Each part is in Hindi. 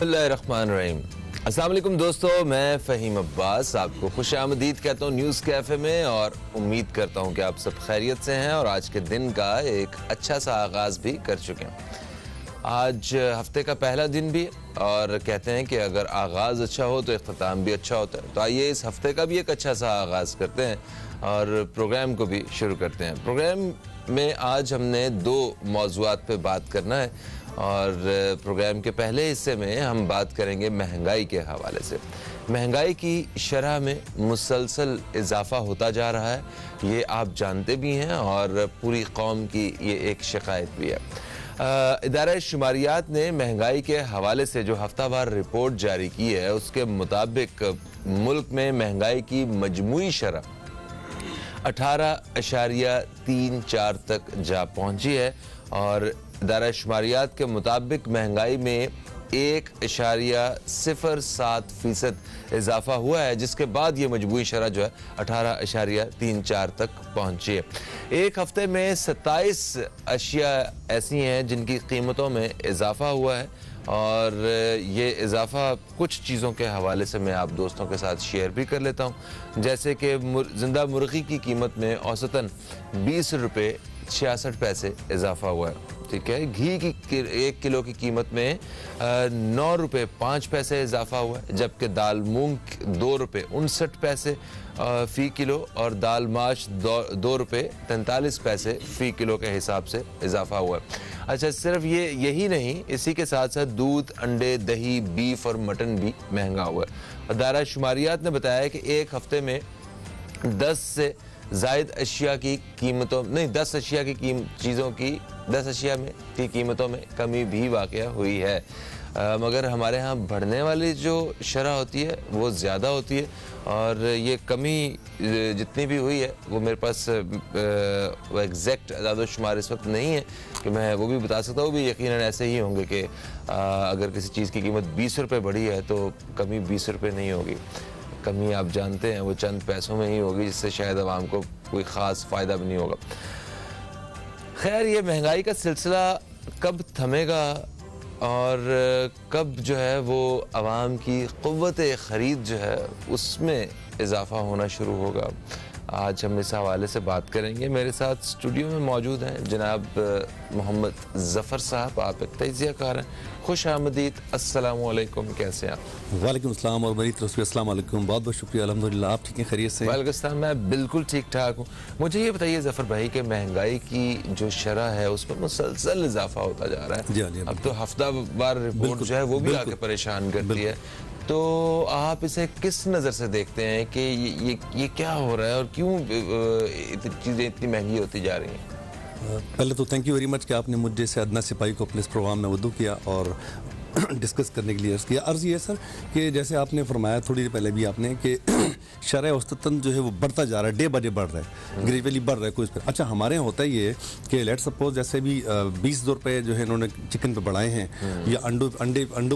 बिस्मिल्लाहिर्रहमानिर्रहीम। अस्सलाम वालेकुम दोस्तों, मैं फ़हीम अब्बास आपको खुश आमदीद कहता हूँ न्यूज़ कैफ़े में, और उम्मीद करता हूँ कि आप सब खैरियत से हैं और आज के दिन का एक अच्छा सा आगाज़ भी कर चुके हैं। आज हफ्ते का पहला दिन भी, और कहते हैं कि अगर आगाज़ अच्छा हो तो इख्तिताम भी अच्छा होता है। तो आइए इस हफ्ते का भी एक अच्छा सा आगाज़ करते हैं और प्रोग्राम को भी शुरू करते हैं। प्रोग्राम में आज हमने दो मौज़ूआत पे बात करना है, और प्रोग्राम के पहले हिस्से में हम बात करेंगे महंगाई के हवाले से। महंगाई की शरह में मुसलसल इजाफ़ा होता जा रहा है, ये आप जानते भी हैं, और पूरी कौम की ये एक शिकायत भी है। इदारा शुमारियात ने महंगाई के हवाले से जो हफ्तावार रिपोर्ट जारी की है, उसके मुताबिक मुल्क में महंगाई की मजमूई शरह 18.34 तक जा पहुंची है, और इदारा शुमारियात के मुताबिक महंगाई में 1.07% इजाफा हुआ है, जिसके बाद ये मजबूरी शरह जो है 18.34 तक पहुंची है। एक हफ्ते में 27 अशिया ऐसी हैं जिनकी कीमतों में इजाफा हुआ है, और ये इजाफा कुछ चीज़ों के हवाले से मैं आप दोस्तों के साथ शेयर भी कर लेता हूँ। जैसे कि ज़िंदा मुर्गी की कीमत में औसतन 20 रुपये 66 पैसे इजाफा हुआ है, ठीक है। घी की 1 किलो की कीमत में 9 रुपये 5 पैसे इजाफा हुआ है, जबकि दाल मूंग 2 रुपये 59 पैसे फ़ी किलो, और दाल माश 2 रुपये 43 पैसे फ़ी किलो के हिसाब से इजाफा हुआ है। अच्छा, सिर्फ यही नहीं, इसी के साथ साथ दूध, अंडे, दही, बीफ और मटन भी महंगा हुआ है। इदारा शुमारियात ने बताया कि एक हफ्ते में 10 से ज़ायद अशिया की कीमतों नहीं 10 अशिया की चीज़ों की 10 अशिया में की कीमतों में कमी भी वाक़या हुई है, मगर हमारे यहाँ बढ़ने वाली जो शरह होती है वो ज़्यादा होती है, और ये कमी जितनी भी हुई है वो मेरे पास वो एग्जैक्ट आदाद-ओ-शुमार इस वक्त नहीं है कि मैं वो भी बता सकता हूँ। भी यकीनन ऐसे ही होंगे कि अगर किसी चीज़ की कीमत 20 रुपये बढ़ी है तो कमी 20 रुपये नहीं होगी। कमी आप जानते हैं वो चंद पैसों में ही होगी, जिससे शायद आवाम को कोई ख़ास फ़ायदा भी नहीं होगा। खैर, ये महंगाई का सिलसिला कब थमेगा और कब जो है वो आवाम की क़ुव्वत ख़रीद जो है उसमें इजाफ़ा होना शुरू होगा, आज हम इस हवाले से बात करेंगे। मेरे साथ स्टूडियो में मौजूद हैं जनाब मोहम्मद ज़फ़र साहब, आप एक तजियाकार हैं, खुश आमदीद। अस्सलामु अलैकुम, कैसे हैं आप? वालेकुम अस्सलाम, और मेरी तरफ से अस्सलाम वालेकुम, बहुत बहुत शुक्रिया, अल्हम्दुलिल्लाह। आप ठीक हैं, खैरियत से? वालेकुम अस्सलाम, मैं बिल्कुल ठीक ठाक हूँ। मुझे ये बताइए ज़फ़र भाई कि महंगाई की जो शरह है उसमें मुसलसल इजाफा होता जा रहा है। जी, अब तो हफ्तावार रिपोर्ट जो है वो भी आके परेशान करती है, तो आप इसे किस नज़र से देखते हैं कि ये क्या हो रहा है और क्यों चीज़ें इतनी महंगी होती जा रही हैं? पहले तो थैंक यू वेरी मच कि आपने मुझे से अदना सिपाही को अपने इस प्रोग्राम में वदू किया और डिस्कस करने के लिए अर्ज़ किया। अर्ज़ ये सर कि जैसे आपने फरमाया थोड़ी देर पहले भी आपने कि शरह औसतन जो है वो बढ़ता जा रहा है, डे बाय डे बढ़ रहा है, ग्रेजुअली बढ़ रहा है कोई इस पर। अच्छा, हमारे यहाँ होता ही है कि लेट सपोज जैसे भी 20 रुपये जो है इन्होंने चिकन पे बढ़ाए हैं, या अंडों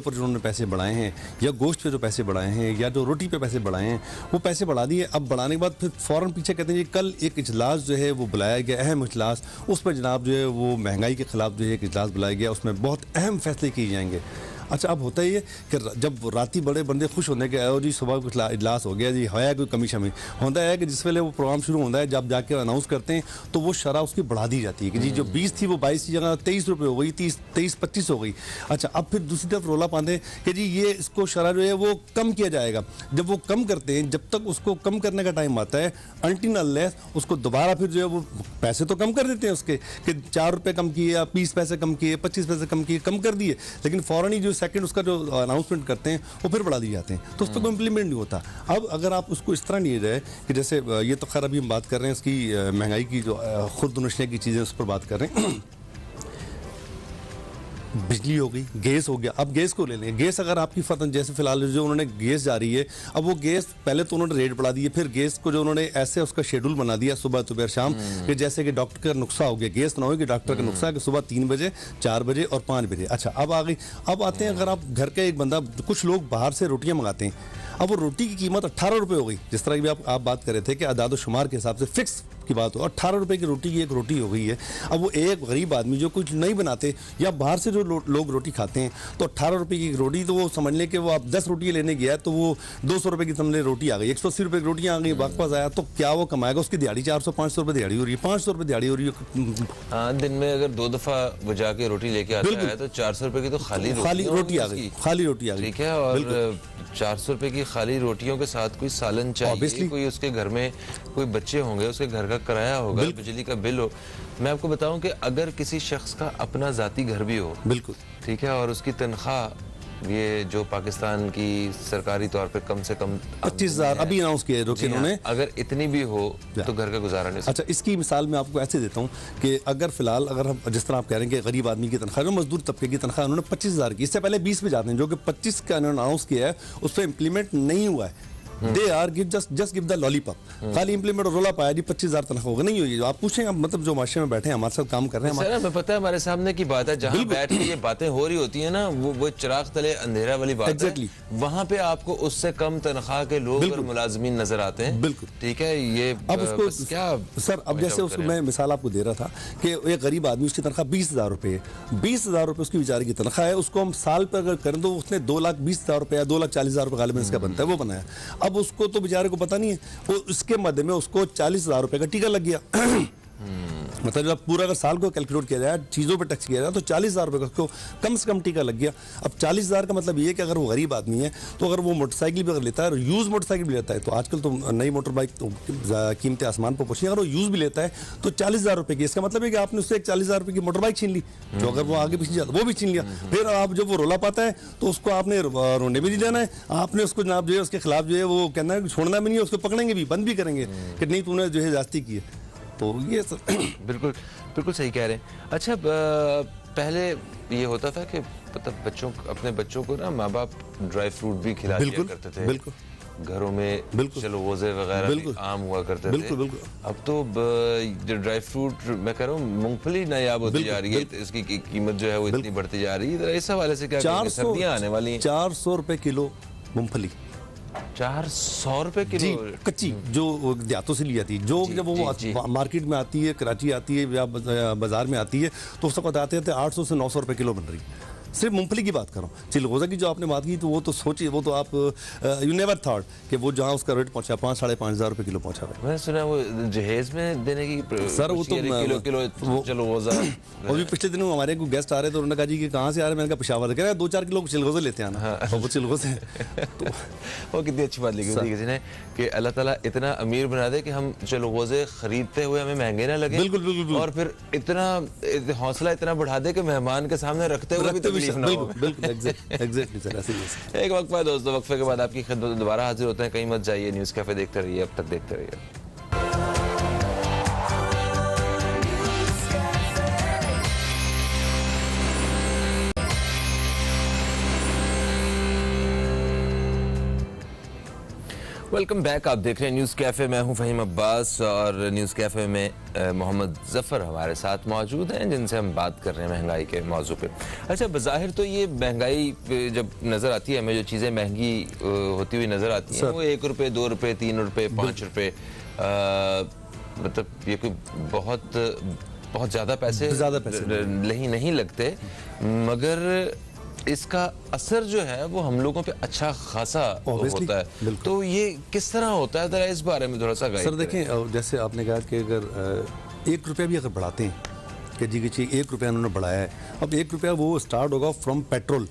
पर जो उन्होंने पैसे बढ़ाए हैं, या गोश्त पे जो पैसे बढ़ाए हैं, या जो रोटी पे पैसे बढ़ाए हैं, वो पैसे बढ़ा दिए। अब बढ़ाने के बाद फिर फ़ौरन पीछे कहते हैं कि कल एक इजलास जो है वो बुलाया गया, अहम इजलास, उस पर जनाब जो है वो महंगाई के ख़िलाफ़ जो है एक इजलास बुलाया गया, उसमें बहुत अहम फैसले किए जाएंगे। अच्छा, अब होता ही है कि जब राती बड़े बंदे खुश होने के और जी सुबह कुछ इजलास हो गया जी, है कोई कमी शमी होता है कि जिस वेले वो प्रोग्राम शुरू होता है, जब जाके अनाउंस करते हैं तो वो शरह उसकी बढ़ा दी जाती है कि जी जो 20 थी वो 22 की जगह 23 रुपये हो गई, 23-25 हो गई। अच्छा, अब फिर दूसरी तरफ रोला पाते हैं कि जी ये इसको शरह जो है वो कम किया जाएगा। जब वो कम करते हैं, जब तक उसको कम करने का टाइम आता है, अनटिल अनलेस उसको दोबारा फिर जो है वो पैसे तो कम कर देते हैं उसके, कि 4 रुपये कम किए, या 20 पैसे कम किए, 25 पैसे कम किए, कम कर दिए, लेकिन फ़ौरन ही जो सेकंड उसका जो अनाउंसमेंट करते हैं वो फिर बढ़ा दिए जाते हैं, तो उस पर कोई इम्प्लीमेंट नहीं होता। अब अगर आप उसको इस तरह नहीं जाए कि जैसे ये तो खैर अभी हम बात कर रहे हैं इसकी महंगाई की जो खुर्द-ओ-नशीं की चीज़ें, उस पर बात कर रहे हैं। बिजली हो गई, गैस हो गया। अब गैस को ले लें, गैस अगर आपकी फतन जैसे फिलहाल जो उन्होंने गैस जा रही है, अब वो गैस पहले तो उन्होंने रेट बढ़ा दिए, फिर गैस को जो उन्होंने ऐसे उसका शेड्यूल बना दिया सुबह दोपहर शाम, कि जैसे कि डॉक्टर का नुस्खा हो गया, गैस ना हो कि डॉक्टर का नुस्खा कि सुबह 3 बजे, 4 बजे और 5 बजे। अच्छा, अब आ गई, अब आते हैं अगर आप घर का एक बंदा, कुछ लोग बाहर से रोटियां मंगाते हैं, अब वो रोटी की कीमत 18 रुपये हो गई। जिस तरह की भी आप बात कर रहे थे कि आदाद शुमार के हिसाब से फिक्स की बात हो, 18 रुपए की रोटी की एक रोटी हो गई है। अब वो एक गरीब आदमी जो कुछ नहीं बनाते या बाहर से जो लोग रोटी खाते हैं, तो 18 रुपए की रोटी, तो वो समझ लें कि वो आप 10 रोटी लेने गया तो वो 200 रुपए की समझ रोटी आ गई, 180 रुपए की रोटियां आ गई, वापस आया तो क्या वो कमाएगा? उसकी दिहाड़ी 400-500 रुपए दिहाड़ी हो रही है, 500 रुपए दिहाड़ी हो रही है। हाँ, दिन में अगर 2 दफा वो जाके रोटी लेके आता है तो 400 रुपए की तो खाली रोटी आ गई, खाली रोटी आ गई। ठीक है, और 400 रुपए की खाली रोटियों के साथ कोई सालन चाहिए, कोई उसके घर में कोई बच्चे होंगे, उसके घर का किराया होगा, बिजली का बिल हो। मैं आपको बताऊं कि अगर किसी शख्स का अपना जाती घर भी हो, बिल्कुल ठीक है, और उसकी तनख्वाह ये जो पाकिस्तान की सरकारी तौर पे कम से कम 25,000 अभी अनाउंस किया है इन्होंने, अगर इतनी भी हो तो घर का गुजारा नहीं। अच्छा, इसकी मिसाल मैं आपको ऐसे देता हूँ कि अगर फिलहाल अगर हम जिस तरह आप कह रहे हैं कि गरीब आदमी की तनख्वाह, मजदूर तबके की तनख्वाह उन्होंने 25,000 की, इससे पहले 20 पे जाते हैं, जो कि 25 का उन्होंने अनाउंस किया है, उस पर इम्प्लीमेंट नहीं हुआ है। They are give just give the lollipop, खाली इम्प्लीमेंट रोला पाया जी 25,000 तनख्वाह होगा, नहीं हुई। आप पूछें, आप मतलब जो माशरे में बैठे हैं हमारे साथ काम कर रहे हैं, मैं पता है हमारे सामने की बात है, जहाँ बैठ के ये बातें हो रही होती है ना, वो चिराग तले अंधेरा वाली बात है, वहाँ पे आपको उससे कम तनख्वाह के लोग और मुलाजमीन नजर आते हैं। बिल्कुल ठीक है, ये अब उसको क्या सर, अब जैसे उसको मैं मिसाल आपको दे रहा था कि एक गरीब आदमी, उसकी तनख्वाह 20,000 रुपए है, 20,000 रुपए उसकी बेचारे की तनख्वाह है, उसको हम साल पर अगर करें तो उसने 2,20,000 रुपए या 2,40,000 रुपए गालिबन इसका बनता है, वो बनाया। अब उसको तो बेचारे को पता नहीं है, वो इसके मध्य में उसको 40,000 रुपए का टीका लग गया। मतलब जब पूरा अगर साल को कैलकुलेट किया जाए, चीज़ों पे टैक्स किया जाए, तो 40,000 रुपए का उसको कम से कम टीका लग गया। अब 40,000 का मतलब ये है कि अगर वो गरीब आदमी है तो अगर वो मोटरसाइकिल भी अगर लेता है और यूज़ मोटरसाइकिल भी लेता है, तो आजकल तो नई मोटर बाइक तो कीमतें आसमान पर पहुंची, अगर वो यूज़ भी लेता है तो 40,000 रुपए की, इसका मतलब है कि आपने उससे एक 40,000 रुपए की मोटर बाइक छीन ली, जो अगर वो आगे पीछे जाता वो भी छीन लिया। फिर आप जब वो रोला पाता है तो उसको आपने रोने भी नहीं जाना है, आपने उसको जनाब जो है उसके खिलाफ जो है वो कहना है छोड़ना भी नहीं है, उसको पकड़ेंगे भी, बंद भी करेंगे कि नहीं तूने जो है ज्यादती की है। तो ये बिल्कुल बिल्कुल सही कह रहे हैं। अच्छा, पहले ये होता था कि मतलब अपने बच्चों को ना माँ बाप ड्राई फ्रूट भी खिला दिया करते थे, बिल्कुल घरों में चलोगोज़े वगैरह आम हुआ करते थे। अब तो जो ड्राई फ्रूट, मैं कह रहा हूँ मूंगफली नायाब होती जा रही है, इसकी कीमत जो है वो इतनी बढ़ती जा रही है। इस हवाले से क्या कहेंगे, सर्दियाँ आने वाली हैं। 400 रुपए किलो मूंगफली, 400 रुपए किलो कच्ची, जो देहातों से ली जाती है, जो जब वो मार्केट में आती है, कराची आती है या बाजार में आती है, तो उस वक्त आते आते 800 से 900 रुपए किलो बन रही है। सिर्फ मूंगफली की बात करो, चिलगोज़ा की जो आपने बात की तो वो तो सोचिए, वो तो आप यू नेवर थॉट कि वो जहाँ उसका रेट पहुंचा 5-5.5 रुपए किलो पहुंचा है। मैंने सुना वो जहेज में देने की, सर वो तो किलो चिलगोज़ा। अभी पिछले दिनों हमारे को गेस्ट आ रहे थे, उन्होंने कहा जी कि कहाँ से आ रहे हैं, मैंने कहा पेशावर से, कह रहे 2-4 किलो चिलगोज़ा लेते आना, वो चिलगोज़े। तो वो कितनी अच्छी बात लिखी थी किसी ने कि अल्लाह ताला इतना अमीर बना दे कि हम चिलगोज़े खरीदते हुए हमें महंगे ना लगे, बिल्कुल, और फिर इतना हौसला इतना बढ़ा दे कि मेहमान के सामने रखते हुए भी तकलीफ ना हो। बिल्कुल एग्जैक्टली सर, ऐसे ही। एक वक्त बाद दोस्तों, वक्फे के बाद आपकी खिदमत में दोबारा हाजिर होते हैं। कहीं मत जाइए, न्यूज़ कैफे देखते रहिए, अब तक देखते रहिए। वेलकम बैक, आप देख रहे हैं न्यूज़ कैफ़े। मैं हूं फ़हीम अब्बास और न्यूज़ कैफ़े में मोहम्मद ज़फ़र हमारे साथ मौजूद हैं, जिनसे हम बात कर रहे हैं महंगाई के मौजू पे। अच्छा, बज़ाहिर तो ये महंगाई जब नज़र आती है हमें, जो चीज़ें महंगी होती हुई नज़र आती हैं, वो 1 रुपये, 2 रुपये, 3 रुपये, 5 रुपये, मतलब ये कोई बहुत ज़्यादा पैसे नहीं लगते, मगर इसका असर जो है वो हम लोगों पे अच्छा खासा होता है। तो ये किस तरह होता है, जरा इस बारे में थोड़ा सा गाइड सर। देखें, जैसे आपने कहा कि अगर 1 रुपया भी अगर बढ़ाते हैं कि जी कि 1 रुपया उन्होंने बढ़ाया है, अब 1 रुपया वो स्टार्ट होगा फ्रॉम पेट्रोल।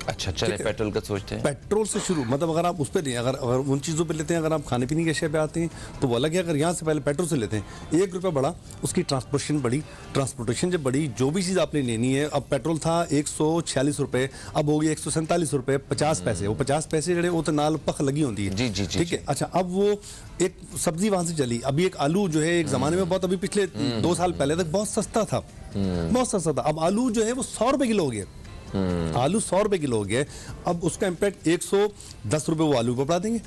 अच्छा, चले पेट्रोल का सोचते हैं, पेट्रोल से शुरू, मतलब अगर आप उस पर नहीं, अगर उन चीज़ों पे लेते हैं, अगर आप खाने पीने की अशिया पे आते हैं तो वो अलग है। अगर यहाँ से पहले पेट्रोल से लेते हैं, 1 रुपया बढ़ा, उसकी ट्रांसपोर्टेशन बढ़ी, ट्रांसपोर्टेशन जब बढ़ी, जो भी चीज़ आपने लेनी है, अब पेट्रोल था 146 रुपये, अब हो गया 147 रुपये 50 पैसे। वो 50 पैसे जड़े वो तो नाल पख लगी होती है, जी, ठीक है। अच्छा, अब वो एक सब्जी वहाँ से चली, अभी एक आलू जो है एक ज़माने में बहुत, अभी पिछले 2 साल पहले तक बहुत सस्ता था, बहुत सस्ता था। अब आलू जो है वो 100 रुपये किलो हो गया, आलू 100 रुपए किलो हो गया। अब उसका इम्पैक्ट 110 रुपए वो आलू पर बढ़ा देंगे,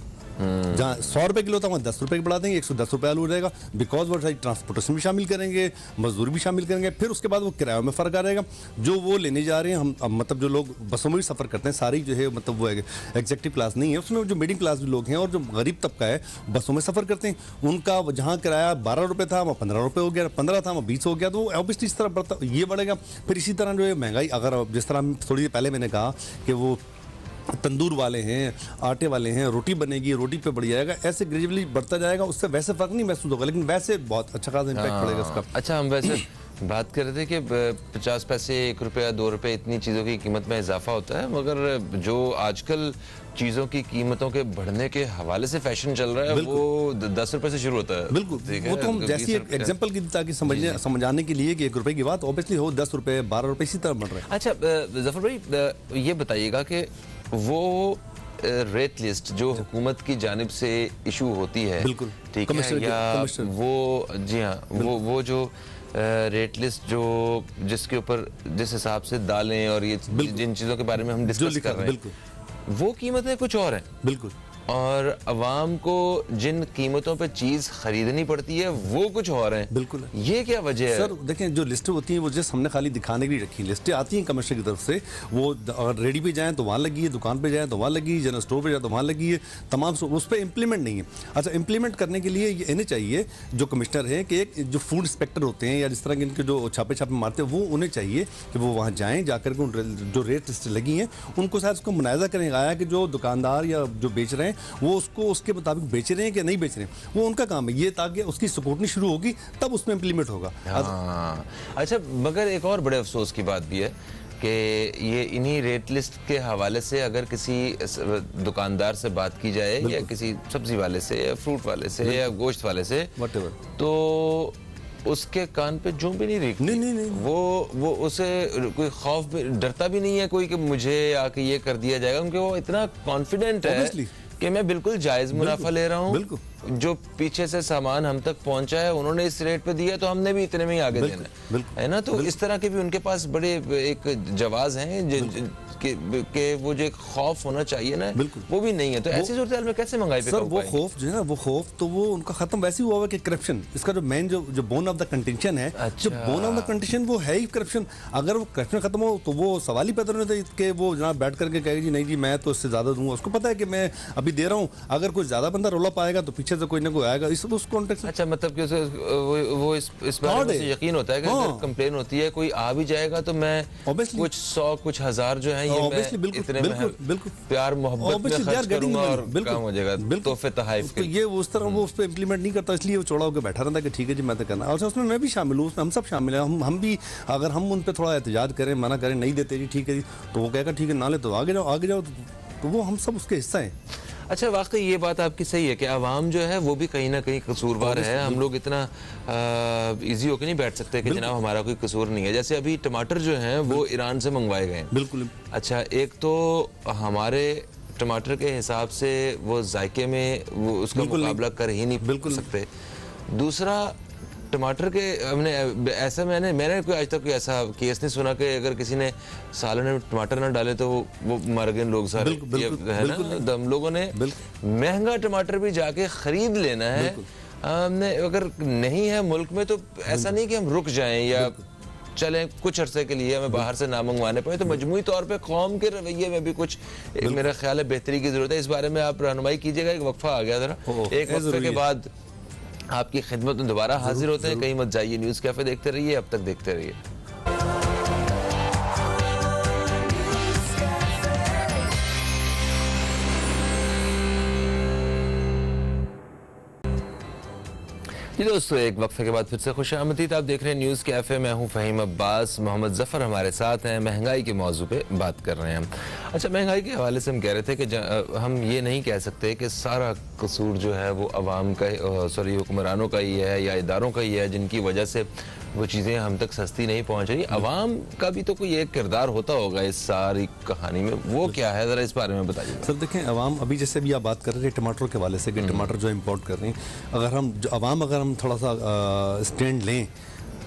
जहाँ 100 रुपए किलो था वहाँ 10 रुपए बढ़ा देंगे, 110 रुपए आलू हो जाएगा, बिकॉज वो ट्रांसपोर्टेशन भी शामिल करेंगे, मजदूरी भी शामिल करेंगे, फिर उसके बाद वो किरायों में फर्क आ रहेगा। जो वो लेने जा रहे हैं हम, मतलब जो लोग बसों में भी सफर करते हैं सारी जो है, मतलब वो एग्जेक्टिव क्लास नहीं है, उसमें जो मिडिल क्लास लोग हैं और जो गरीब तबका है बसों में सफर करते हैं, उनका जहाँ किराया 12 रुपए था वहाँ 15 रुपए हो गया, 15 था वहाँ 20 हो गया, तो ऑब्वियसली इस तरह बढ़ता ये बढ़ेगा। फिर इसी तरह जो है महंगाई, अगर जिस तरह थोड़ी देर पहले मैंने कहा कि वो तंदूर वाले हैं, आटे वाले हैं, रोटी बनेगी, रोटी पे बढ़ जाएगा, ऐसे ग्रेजुअली बढ़ता जाएगा, उससे वैसे फर्क नहीं महसूस होगा, लेकिन वैसे बहुत अच्छा खासा इम्पैक्ट पड़ेगा उसका। अच्छा, हम वैसे बात कर रहे थे कि 50 पैसे, 1 रुपया, 2 रुपए इतनी चीज़ों की कीमत में इजाफा होता है, मगर जो आजकल चीज़ों की कीमतों के बढ़ने के हवाले से फैशन चल रहा है वो 10 रुपए से शुरू होता है। बिल्कुल, वो तो हम जैसी एक एग्जांपल की ताकि समझाने के लिए कि 1 रुपए की बात ऑब्वियसली हो 10 रुपए, 12 रुपए इसी तरह बढ़ रहा है। अच्छा जफर भाई, ये बताइएगा कि वो रेट लिस्ट जो हुकूमत की जानिब से इशू होती है, बिल्कुल, ठीक है, या वो, जी हाँ, वो जो रेट लिस्ट जो जिसके ऊपर जिस हिसाब से दालें और ये जिन चीज़ों के बारे में हम डिस्कस कर रहे हैं, वो कीमतें कुछ और हैं, बिल्कुल, और अवाम को जिन कीमतों पे चीज खरीदनी पड़ती है वो कुछ और है। बिल्कुल, ये क्या वजह है? सर देखें, जो लिस्टें होती हैं वो जस्ट हमने खाली दिखाने के लिए रखी, लिस्टें आती हैं कमर्शियल की तरफ से, वो अगर रेडी पे जाएं तो वहाँ लगी है, दुकान पे जाएं तो वहाँ लगी है, जनरल स्टोर पे जाए तो वहाँ लगी है, तमाम उस पर इम्प्लीमेंट नहीं है। अच्छा, इम्प्लीमेंट करने के लिए ये इन्हें चाहिए, जो कमिश्नर हैं, कि एक जो फूड इंस्पेक्टर होते हैं या जिस तरह के इनके जो छापे मारते हैं, वो उन्हें चाहिए कि वो वहाँ जाएँ, जाकर के जो रेट लिस्ट लगी हैं उनको शायद उसको मुनायजा करें, आया कि जो दुकानदार या जो बेच रहे हैं वो उसको उसके मुताबिक बेच रहे हैं कि नहीं बेच रहे हैं, वो उनका काम है, ये ताकि उसकी स्क्रूटनी शुरू होगी तब उसमें इम्प्लीमेंट होगा। हाँ। अच्छा, मगर एक और बड़े अफसोस की बात भी है कि ये इन्हीं रेट लिस्ट के हवाले से अगर किसी दुकानदार से बात की जाए या किसी सब्जी वाले से या फ्रूट वाले से या गोश्त वाले से, तो उसके कान पे जूं भी नहीं रही। नहीं। वो उसे कोई खौफ, डरता भी नहीं है कोई कि मुझे आके ये कर दिया जाएगा, क्योंकि वो इतना कॉन्फिडेंट है कि मैं बिल्कुल जायज मुनाफा ले रहा हूँ, जो पीछे से सामान हम तक पहुंचा है उन्होंने इस रेट पे दिया तो हमने भी इतने में ही आगे देना है ना। तो इस तरह के भी उनके पास बड़े एक जवाज हैं कि वो जो एक खौफ होना चाहिए ना, वो भी नहीं है। तो ऐसी सूरत में कैसे महंगाई पे सर वो खौफ जो है ना, वो खौफ तो वो उनका खत्म वैसे ही हुआ है कि करप्शन, इसका जो मेन जो बोन ऑफ द कंटेंशन है, जो बोन ऑफ द कंटेंशन वो है ही करप्शन। अगर वो करप्शन खत्म हो तो वो सवाल ही पैदा नहीं होता कि वो जनाब बैठ करके कहेगा जी नहीं जी मैं तो इससे ज्यादा दूंगा, उसको पता है कि मैं अभी दे रहा हूँ, अगर कोई ज्यादा बंदा रोला पाएगा तो पीछे से कोई ना कोई आएगा, उस कॉन्टेक्स्ट। अच्छा, मतलब कि वो इस बारे में यकीन होता है कि अगर कंप्लेन होती है कोई आ भी जाएगा तो मैं कुछ 100 कुछ हजार जो है ये बिल्कुल प्यार मोहब्बत में खर्च करूंगा और काम हो जाएगा, तोहफे तोहफे के। तो ये उस तरह वो उस पर इम्प्लीमेंट नहीं करता, इसलिए वो चौड़ा होकर बैठा रहता है कि ठीक है जी मैं तो करना। और उसमें मैं भी शामिल हूँ, उसमें हम सब शामिल हैं, हम भी अगर हम उन पर थोड़ा एहतजाज करें, मना करें, नहीं देते जी ठीक है जी, तो वो कहेगा ठीक है ना ले तो आगे जाओ, तो वो हम सब उसके हिस्सा हैं। अच्छा, वाकई ये बात आपकी सही है कि आवाम जो है वो भी कहीं ना कहीं कसूरवार है। हम लोग इतना इजी होकर नहीं बैठ सकते कि जनाब हमारा कोई कसूर नहीं है। जैसे अभी टमाटर जो हैं वो ईरान से मंगवाए गए हैं। बिल्कुल। अच्छा, एक तो हमारे टमाटर के हिसाब से वो जायके में वो उसका मुकाबला कर ही नहीं सकते। दूसरा, टमाटर के हमने ऐसा मैंने कोई आज तक कोई ऐसा केस नहीं सुना कि अगर किसी ने सालन में टमाटर ना डाले तो वो मर गए लोग सारे, है ना। हम लोगों ने महंगा टमाटर भी जाके खरीद लेना है। हमने अगर नहीं है मुल्क में तो ऐसा नहीं कि हम रुक जाएं या चलें कुछ अरसे के लिए, हमें बाहर से ना मंगवाने पड़े। तो मजमूई तौर पे कौम के रवैये में भी कुछ मेरा ख्याल है बेहतरी की जरूरत है। इस बारे में आप रहनुमाई कीजिएगा। एक वक्फा आ गया जरा, एक वक्फे के बाद आपकी खिदमत में दोबारा हाजिर होते हैं। कहीं मत जाइए, न्यूज़ कैफे देखते रहिए, अब तक देखते रहिए। जी दोस्तों, एक वक्फे के बाद फिर से खुशामदीद। आप देख रहे हैं न्यूज़ कैफे, मैं हूं फ़हीम अब्बास। मोहम्मद ज़फ़र हमारे साथ हैं, महंगाई के मौजू पे बात कर रहे हैं। अच्छा, महंगाई के हवाले से हम कह रहे थे कि हम ये नहीं कह सकते कि सारा कसूर जो है वो अवाम का, सॉरी हुक्मरानों का ही है या इदारों का ही है जिनकी वजह से वो चीज़ें हम तक सस्ती नहीं पहुंच रही। अवाम का भी तो कोई एक किरदार होता होगा इस सारी कहानी में, वो क्या है, ज़रा इस बारे में बताइए। सर देखें, अवाम अभी जैसे भी आप बात कर रहे थे टमाटरों के हवाले से कि टमाटर जो इम्पोर्ट कर रहे हैं, अगर हम थोड़ा सा स्टैंड लें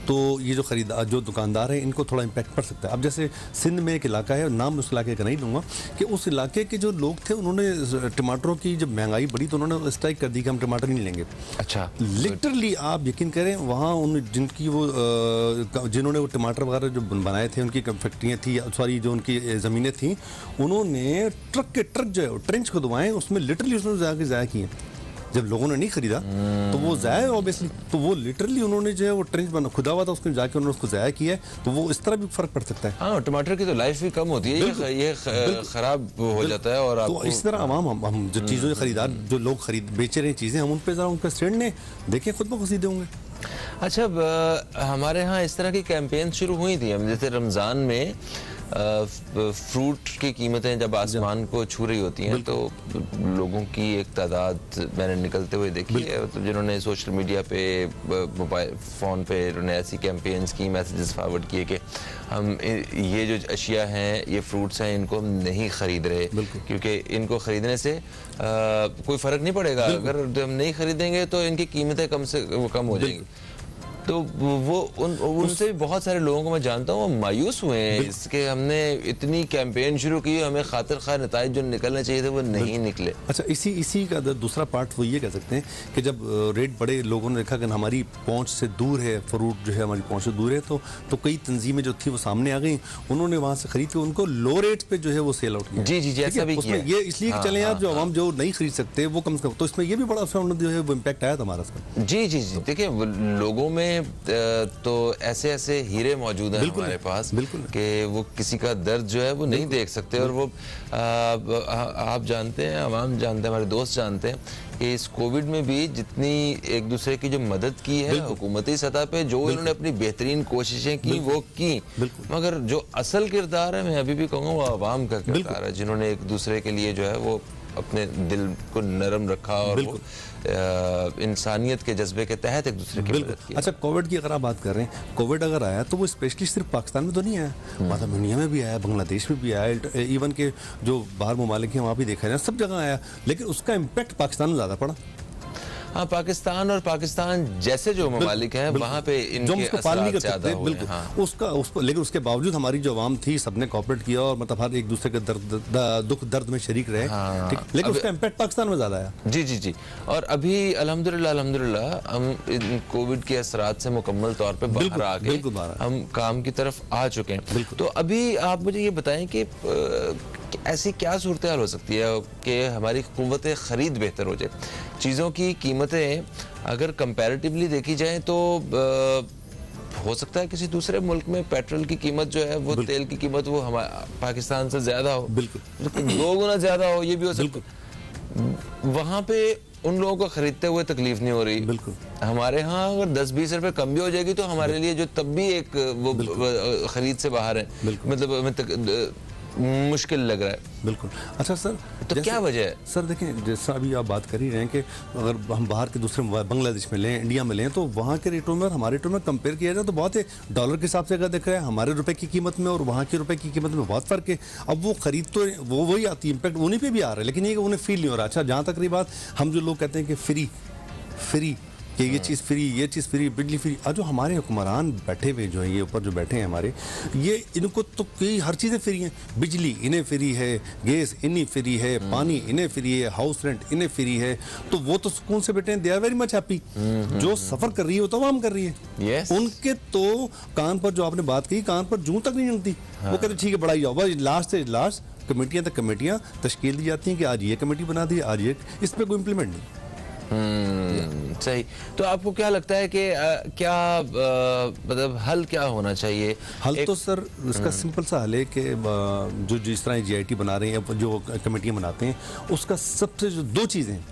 तो ये जो खरीदार जो दुकानदार हैं इनको थोड़ा इम्पैक्ट पड़ सकता है। अब जैसे सिंध में एक इलाका है, नाम उस इलाके का नहीं लूँगा, कि उस इलाके के जो लोग थे उन्होंने टमाटरों की जब महंगाई बढ़ी तो उन्होंने स्ट्राइक कर दी कि हम टमाटर नहीं लेंगे। अच्छा, लिटरली आप यकीन करें वहाँ उन जिनकी वो जिन्होंने वो टमाटर वगैरह जो बनाए थे उनकी फैक्ट्रियाँ थी, सॉरी जो उनकी ज़मीनें थी, उन्होंने ट्रक के ट्रक जो है ट्रेंच खुदवाएं, उसमें लिटरली उसने ज़ाया किए। जब लोगों ने नहीं खरीदा तो वो ज़ाया ऑब्वियसली, तो वो लिटरली उन्होंने जो है वो ट्रेंच बना खुदा हुआ था, उसको जाके उन्होंने उसको ज़ाया किया है, तो वो इस तरह भी फर्क पड़ सकता है। हाँ, टमाटर की तो लाइफ भी कम होती है, ये खराब हो जाता है। और तो इस तरह हम जो चीज़ों के खरीदार जो लोग बेचे रहे चीज़ें, हम उन पर ज़रा उनका स्टैंड ने देखें, खुद ब खुद सीधे होंगे। अच्छा, हमारे यहाँ इस तरह की कैंपेन शुरू हुई थी, हम जैसे रमज़ान में फ्रूट की कीमतें जब आसमान को छू रही होती हैं तो लोगों की एक तादाद मैंने निकलते हुए देखी है, तो जिन्होंने सोशल मीडिया पे, मोबाइल फ़ोन पे उन्होंने ऐसी कैंपेन्स की, मैसेजेस फॉरवर्ड किए कि हम ये जो अशिया हैं, ये फ्रूट्स हैं, इनको हम नहीं ख़रीद रहे क्योंकि इनको ख़रीदने से कोई फ़र्क नहीं पड़ेगा, अगर हम नहीं ख़रीदेंगे तो इनकी कीमतें कम हो जाएंगी। तो वो उनसे भी बहुत सारे लोगों को मैं जानता हूँ वो मायूस हुए हैं इसके, हमने इतनी कैंपेन शुरू की, हमें खातिर खा नताइज जो निकलने चाहिए थे वो नहीं निकले। अच्छा, इसी का दूसरा पार्ट वो ये कह सकते हैं कि जब रेट बढ़े, लोगों ने देखा कि हमारी पहुंच से दूर है, फ्रूट जो है हमारी पहुंच से दूर है, तो कई तंजीमें जो थी वो सामने आ गई, उन्होंने वहाँ से खरीद के उनको लो रेट पे जो है वो सेल आउट किया। जी, ऐसा भी किया। ये इसलिए कि चले यार, जो आवाम जो नहीं खरीद सकते वो कम से कम, तो इसमें ये भी बड़ा जो है वो इम्पैक्ट आया था हमारा। जी, देखिए लोगों में तो ऐसे हीरे मौजूद हैं हमारे पास कि वो किसी का दर्द जो है वो नहीं देख सकते, और वो आप जानते हैं, आवाम जानते हैं, हमारे दोस्त जानते हैं कि इस कोविड में भी जितनी एक दूसरे की जो मदद की है हुकूमती सतह पे, जो इन्होंने अपनी बेहतरीन कोशिशें की वो की, मगर जो असल किरदार है मैं अभी भी कहूँगा वो आवाम का किरदार है, जिन्होंने एक दूसरे के लिए जो है वो अपने दिल को नरम रखा और वो इंसानियत के जज्बे के तहत एक दूसरे की मदद की। अच्छा, कोविड की अगर आप बात कर रहे हैं, कोविड अगर आया तो वो स्पेशली सिर्फ पाकिस्तान में तो नहीं आया, मतलब इंडिया में भी आया, बांग्लादेश में भी आया, इवन के जो बाहर ममालिक हैं वहाँ भी देखा जाए, सब जगह आया, लेकिन उसका इम्पैक्ट पाकिस्तान में ज़्यादा पड़ा। हाँ, पाकिस्तान और पाकिस्तान जैसे जो ममालिक हैं वहाँ पे इनके असरात ज़्यादा हुए हैं। हाँ। लेकिन उसके बावजूद हमारी जो आवाम थी सबने कोऑपरेट किया और मतलब हर एक दूसरे के दुख दर्द में शरीक रहे। हाँ। ठीक, लेकिन उसका इम्पैक्ट पाकिस्तान में ज़्यादा आया। जी। और अभी अल्हम्दुलिल्लाह हम इन कोविड के असरात से मुकम्मल तौर पे बाहर आ गए, हम काम की तरफ आ चुके हैं। तो अभी आप मुझे ये बताएं कि ऐसी क्या सूरत हाल हो सकती है कि हमारी क़ुव्वत ख़रीद बेहतर हो जाए, चीज़ों की कीमतें अगर कंपैरेटिवली देखी जाए तो हो सकता है किसी दूसरे मुल्क में पेट्रोल की कीमत जो है वो, तेल की कीमत वो हमारे पाकिस्तान से ज़्यादा हो, 2 गुना ज़्यादा हो, ये भी हो सकता है। वहाँ पे उन लोगों को खरीदते हुए तकलीफ नहीं हो रही। हमारे यहाँ अगर 10-20 रुपए कम भी हो जाएगी तो हमारे लिए जो तब भी एक वो खरीद से बाहर है, मतलब मुश्किल लग रहा है। बिल्कुल। अच्छा सर, तो क्या वजह है सर? देखें, जैसा अभी आप बात कर ही रहे हैं कि अगर हम बाहर के दूसरे बांग्लादेश में लें, इंडिया में लें, तो वहाँ के रेटों में और हमारे रेटों में कंपेयर किया जाए तो बहुत है, डॉलर के हिसाब से अगर देख रहे हैं हमारे रुपए की कीमत में और वहाँ के रुपए की कीमत में बहुत फ़र्क है। अब वो खरीद तो वो वही आती है, इम्पैक्ट उन्हीं पर भी आ रहा है, लेकिन ये उन्हें फील नहीं हो रहा। अच्छा, जहाँ तक रही बात, हम जो लोग कहते हैं कि फ्री कि ये चीज़ फ्री, ये चीज़ फ्री, बिजली फ्री, आज जो हमारे हुक्मरान बैठे हुए जो हैं, ये ऊपर जो बैठे हैं हमारे, ये इनको तो कई हर चीज़ें फ्री हैं, बिजली इन्हें फ्री है, गैस इन्हें फ्री है, पानी इन्हें फ्री है, हाउस रेंट इन्हें फ्री है, तो वो तो सुकून से बैठे हैं, they are very much happy. जो सफ़र कर रही है वो तो आवाम कर रही है। उनके तो कान पर, जो आपने बात की, कान पर जूं तक नहीं लगती। वो कहते ठीक है बढ़ाई जाओ, बस लास्ट से लास्ट कमेटियाँ तक कमेटियाँ तश्कील दी जाती हैं कि आज ये कमेटी बना दी, आज ये, इस पर कोई इम्प्लीमेंट नहीं। सही। तो आपको क्या लगता है कि क्या मतलब हल क्या होना चाहिए? हल तो सर इसका सिंपल सा हल है कि जो जिस तरह GIT बना रहे हैं, जो कमेटियाँ बनाते हैं, उसका सबसे जो 2 चीज़ें हैं,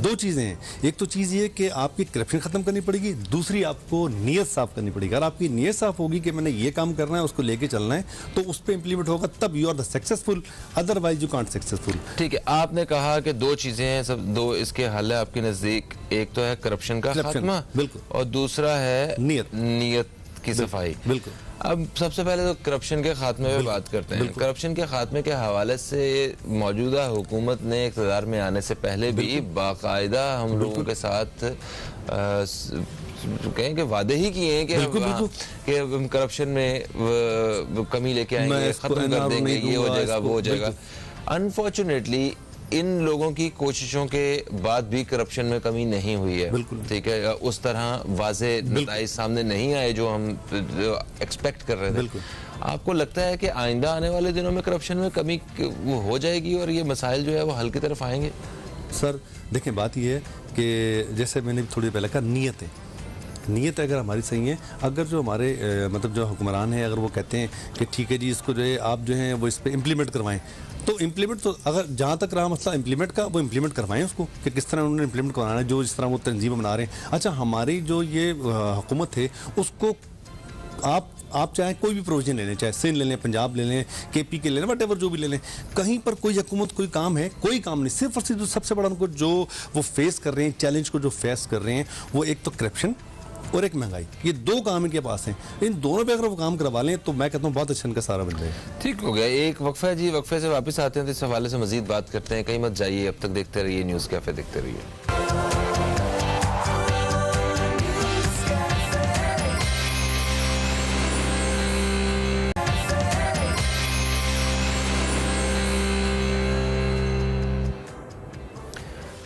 2 चीज़ें हैं। एक तो चीज़ ये कि आपकी करप्शन ख़त्म करनी पड़ेगी, दूसरी आपको नीयत साफ़ करनी पड़ेगी। अगर आपकी नीयत साफ़ होगी कि मैंने ये काम करना है, उसको लेके चलना है, तो उस पर इम्प्लीमेंट होगा, तब you are the successful, otherwise you can't successful. ठीक है, आपने कहा कि 2 चीज़ें हैं, सब 2 इसके हल है आपके नज़दीक। एक तो है करप्शन का खात्मा, बिल्कुल, और दूसरा है नीयत की सफाई। बिल्कुल। अब सबसे पहले तो करप्शन के खात्मे पे बात करते हैं। करप्शन के खात्मे के हवाले से मौजूदा हुकूमत ने इक़्तिदार में आने से पहले भी बाकायदा हम लोगों के साथ कहें कि वादे ही किए हैं कि कि करप्शन में कमी लेके आएंगे, खत्म कर देंगे, ये हो जाएगा, वो हो जाएगा। अनफॉर्चुनेटली इन लोगों की कोशिशों के बाद भी करप्शन में कमी नहीं हुई है, ठीक है, उस तरह वाज़े नताइज सामने नहीं आए जो हम एक्सपेक्ट कर रहे थे। आपको लगता है कि आइंदा आने वाले दिनों में करप्शन में कमी वो हो जाएगी और ये मसाइल जो है वो हल की तरफ आएंगे? सर देखें, बात ये है कि जैसे मैंने थोड़ी पहले कहा, नीयत अगर हमारी सही है, अगर जो हमारे मतलब जो हुक्मरान हैं अगर वो कहते हैं कि ठीक है जी इसको जो है आप जो है वो इस पर इम्प्लीमेंट करवाएं, तो इम्प्लीमेंट तो अगर जहाँ तक रहा मसला इम्प्लीमेंट का, वो इम्प्लीमेंट करवाएं उसको कि किस तरह उन्होंने इम्प्लीमेंट करवाना है, जो जिस तरह वो तंजीम बना रहे हैं। अच्छा, हमारी जो ये हुकूमत है उसको आप चाहे कोई भी प्रोविजन ले लें, चाहे सिंध ले लें, पंजाब ले लें, KP के ले लें, वट एवर जो भी ले लें, कहीं पर कोई हुकूमत कोई काम है, कोई काम नहीं, सिर्फ और सिर्फ सबसे बड़ा उनको जो वो फेस कर रहे हैं, चैलेंज को जो फेस कर रहे हैं, वो एक तो करप्शन और एक महंगाई, ये 2 काम इनके पास हैं। इन दोनों पे अगर वो काम करवा लें तो मैं कहता हूँ बहुत अच्छा इनका सारा बन जाएगा। ठीक हो गया, एक वक्फा है जी, वक्फे से वापस आते हैं तो इस हवाले से मजीद बात करते हैं। कहीं मत जाइए, अब तक देखते रहिए न्यूज़ कैफे, देखते रहिए।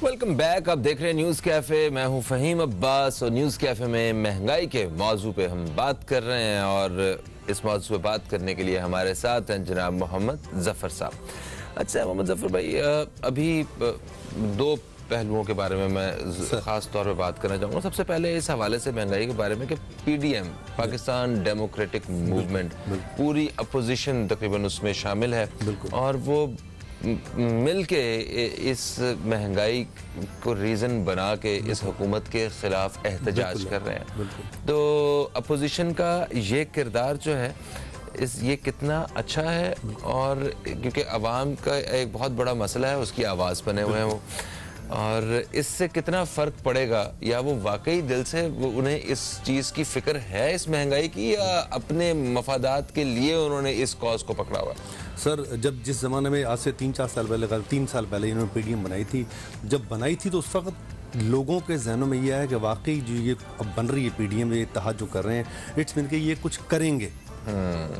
वेलकम बैक, आप देख रहे हैं न्यूज़ कैफ़े, मैं हूं फ़हीम अब्बास और न्यूज़ कैफ़े में महंगाई के मौजू पे हम बात कर रहे हैं और इस मौजू पे बात करने के लिए हमारे साथ हैं जनाब मोहम्मद ज़फ़र साहब। अच्छा मोहम्मद ज़फ़र भाई, अभी 2 पहलुओं के बारे में मैं ख़ास तौर पे बात करना चाहूँगा। सबसे पहले इस हवाले से महंगाई के बारे में कि PDM, पाकिस्तान डेमोक्रेटिक मूवमेंट, पूरी अपोजिशन तकरीबन उसमें शामिल है और वो मिल के इस महंगाई को रीज़न बना के इस हुकूमत के ख़िलाफ़ एहतजाज कर रहे हैं। तो अपोजिशन का ये किरदार जो है ये कितना अच्छा है, और क्योंकि अवाम का एक बहुत बड़ा मसला है, उसकी आवाज़ बने हुए हैं वो, और इससे कितना फ़र्क पड़ेगा, या वो वाकई दिल से उन्हें इस चीज़ की फ़िक्र है इस महंगाई की, या अपने मफादात के लिए उन्होंने इस कॉज को पकड़ा हुआ है? सर, जब जिस ज़माने में आज से 3-4 साल पहले, 3 साल पहले इन्होंने PDM बनाई थी, जब बनाई थी तो उस वक्त लोगों के जहनों में यह है कि वाकई जो ये अब बन रही है PDM, ये इत्तेहाद जो कर रहे हैं, इट्स मीन कि ये कुछ करेंगे।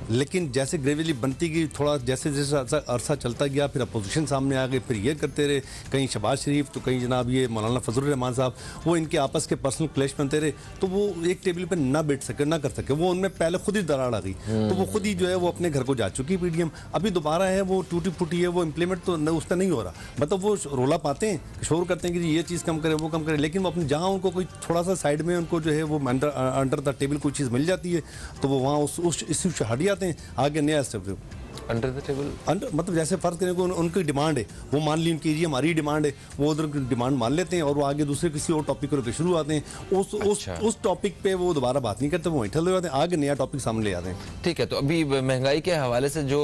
लेकिन जैसे ग्रेजुअली बनती गई, थोड़ा जैसे जैसे अरसा चलता गया, फिर अपोजिशन सामने आ गई, फिर ये करते रहे, कहीं शहबाज शरीफ तो कहीं जनाब ये मौलाना फजलुर रहमान साहब, वो इनके आपस के पर्सनल क्लैश बनते रहे, तो वो एक टेबल पर ना बैठ सके, ना कर सके, वो उनमें पहले खुद ही दरार आ गई, तो वो खुद ही जो है वो अपने घर को जा चुकी PDM। अभी दोबारा है वो टूटी फूटी है, वो इम्प्लीमेंट तो उस पर नहीं हो रहा, मतलब वो रोला पाते हैं, शोर करते हैं कि ये चीज़ कम करें, वो कम करें, लेकिन वो अपने जहाँ उनको कोई थोड़ा सा साइड में उनको जो है वो अंडर द टेबल कोई चीज़ मिल जाती है, तो वो वहाँ उस इश्यू से हट जाते हैं, आगे नया स्टेप अंडर द टेबल, मतलब जैसे फर्ज करें को उनकी डिमांड है, वो मान ली उनकी ये हमारी डिमांड है, वो उधर डिमांड मान लेते हैं और वो आगे दूसरे किसी और टॉपिक को लेकर शुरू आते हैं, उस टॉपिक पे वो दोबारा बात नहीं करते, वो वहीं ठहरे जाते हैं, आगे नया टॉपिक सामने ले आते हैं। ठीक है, तो अभी महंगाई के हवाले से जो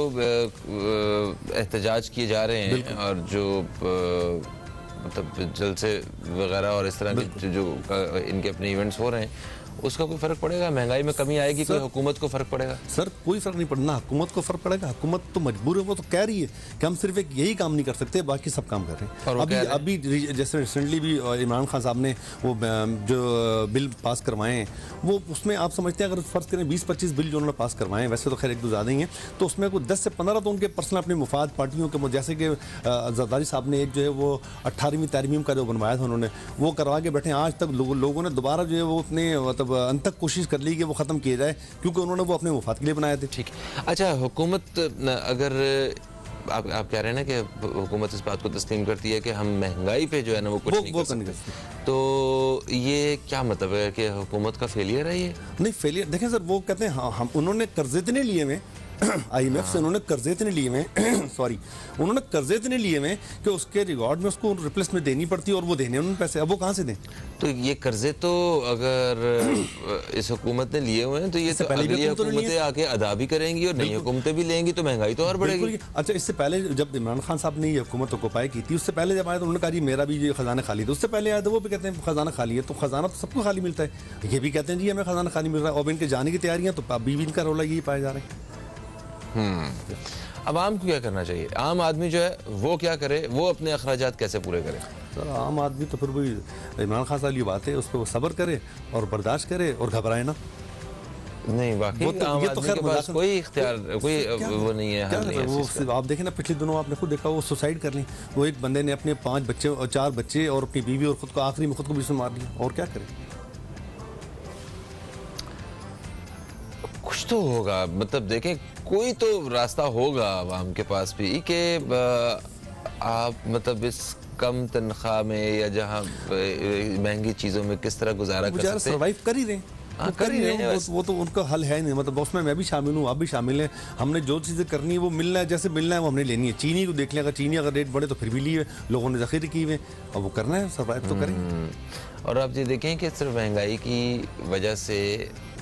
एहतजाज किए जा रहे हैं और जो मतलब जलसे वगैरह और इस तरह के जो इनके अपने इवेंट्स हो रहे हैं, उसका कोई फर्क पड़ेगा? महंगाई में कमी आएगी, कोई हुकूमत को फर्क पड़ेगा? सर कोई फर्क नहीं पड़ना, हुकूमत को फर्क पड़ेगा, हुकूमत तो मजबूर है, वो तो कह रही है कि हम सिर्फ एक यही काम नहीं कर सकते, बाकी सब काम कर रहे हैं। अभी जैसे रिसेंटली भी इमरान खान साहब ने वो जो बिल पास करवाए हैं, वो उसमें आप समझते हैं अगर फर्ज करें 20-25 बिल जो उन्होंने पास करवाए हैं, वैसे तो खैर 1-2 ज़्यादा ही हैं, तो उसमें कोई 10 से 15 तो उनके पर्सनल अपने मुफाद पार्टियों के, जैसे कि जरदारी साहब ने एक जो है वो 18वीं तरमीम का जो बनवाया था उन्होंने, वो करवा के बैठे। आज तक लोगों ने दोबारा जो है वो अपने मतलब अंत तक कोशिश कर ली कि वो ख़त्म किया जाए, क्योंकि उन्होंने वो अपने मुफाद के लिए बनाए थे। ठीक, अच्छा हुकूमत अगर आप कह रहे हैं ना कि हुकूमत इस बात को तस्लीम करती है कि हम महंगाई पे जो है ना वो कुछ नहीं कर सकते, तो ये क्या मतलब है कि हुकूमत का फेलियर है? ये नहीं फेलियर, देखें सर, वो कहते हैं हम उन्होंने कर्जे इतने लिए हुए IMF से, उन्होंने कर्जे इतने लिए हुए सॉरी, उन्होंने कर्जे इतने लिए हुए कि उसके रिकॉर्ड में उसको रिप्लेस में देनी पड़ती है, और वो देने उन्होंने पैसे, अब वो कहाँ से दें? तो ये कर्जे तो अगर इस हुकूमत ने लिए हुए हैं तो ये तो अगली हुकूमतें आके अदा भी करेंगी और नई हुकूमतें भी लेंगी, तो महंगाई तो और बढ़ेगी। अच्छा, इससे पहले जब इमरान खान साहब ने ये हुकूमत ऑक्यूपाई की थी, उससे पहले जब आए तो उन्होंने कहा मेरा भी ये खजाना खाली था, उससे पहले आए तो वो भी कहते हैं खजाना खाली है, तो खजाना तो सबको खाली मिलता है, ये भी कहते हैं जी हमें खजाना खाली मिल रहा है, और इनके जाने की तैयारियां तो अभी भी इनका रोला यही पाए जा रहे हैं। अब आम को क्या करना चाहिए? आम आदमी जो है वो क्या करे, वो अपने अखराजात कैसे पूरे करे? सर आम आदमी तो फिर वही इमरान खान साहब की बात है, उस पर वो सब्र करे और बर्दाश्त करे और घबराए ना। नहीं वाकई वो तो- आम ये तो आदमी खैर के पास मजाक- कोई इख्तियार कोई क्या- वो नहीं है, क्या हल नहीं है वो इस चीज़ का। आप देखें ना, पिछले दिनों आपने खुद देखा वो सुसाइड कर ली, वो एक बंदे ने अपने 5 बच्चे और 4 बच्चे और अपनी बीवी और खुद को आखिरी में खुद को भी उसने मार लिया, और क्या करे। कुछ तो होगा, मतलब देखें कोई तो रास्ता होगा आवाम के पास भी कि आप मतलब इस कम तनख्वाह में या जहाँ महंगी चीज़ों में किस तरह गुजारा कर बेचारे सकते हैं। सर्वाइव कर ही रहे हैं। हाँ, वो कर ही रहे हैं, वो तो उनका हल है नहीं, मतलब उसमें मैं भी शामिल हूँ, आप भी शामिल हैं। हमने जो चीज़ें करनी है वो मिलना है, जैसे मिलना है वो हमने लेनी है। चीनी को देख लें, अगर चीनी अगर रेट बढ़े तो फिर भी लिए लोगों ने ज़ख़ीरे किए हुए, और वो करना है, सर्वाइव तो करेंगे। और आप ये देखें कि सिर्फ महंगाई की वजह से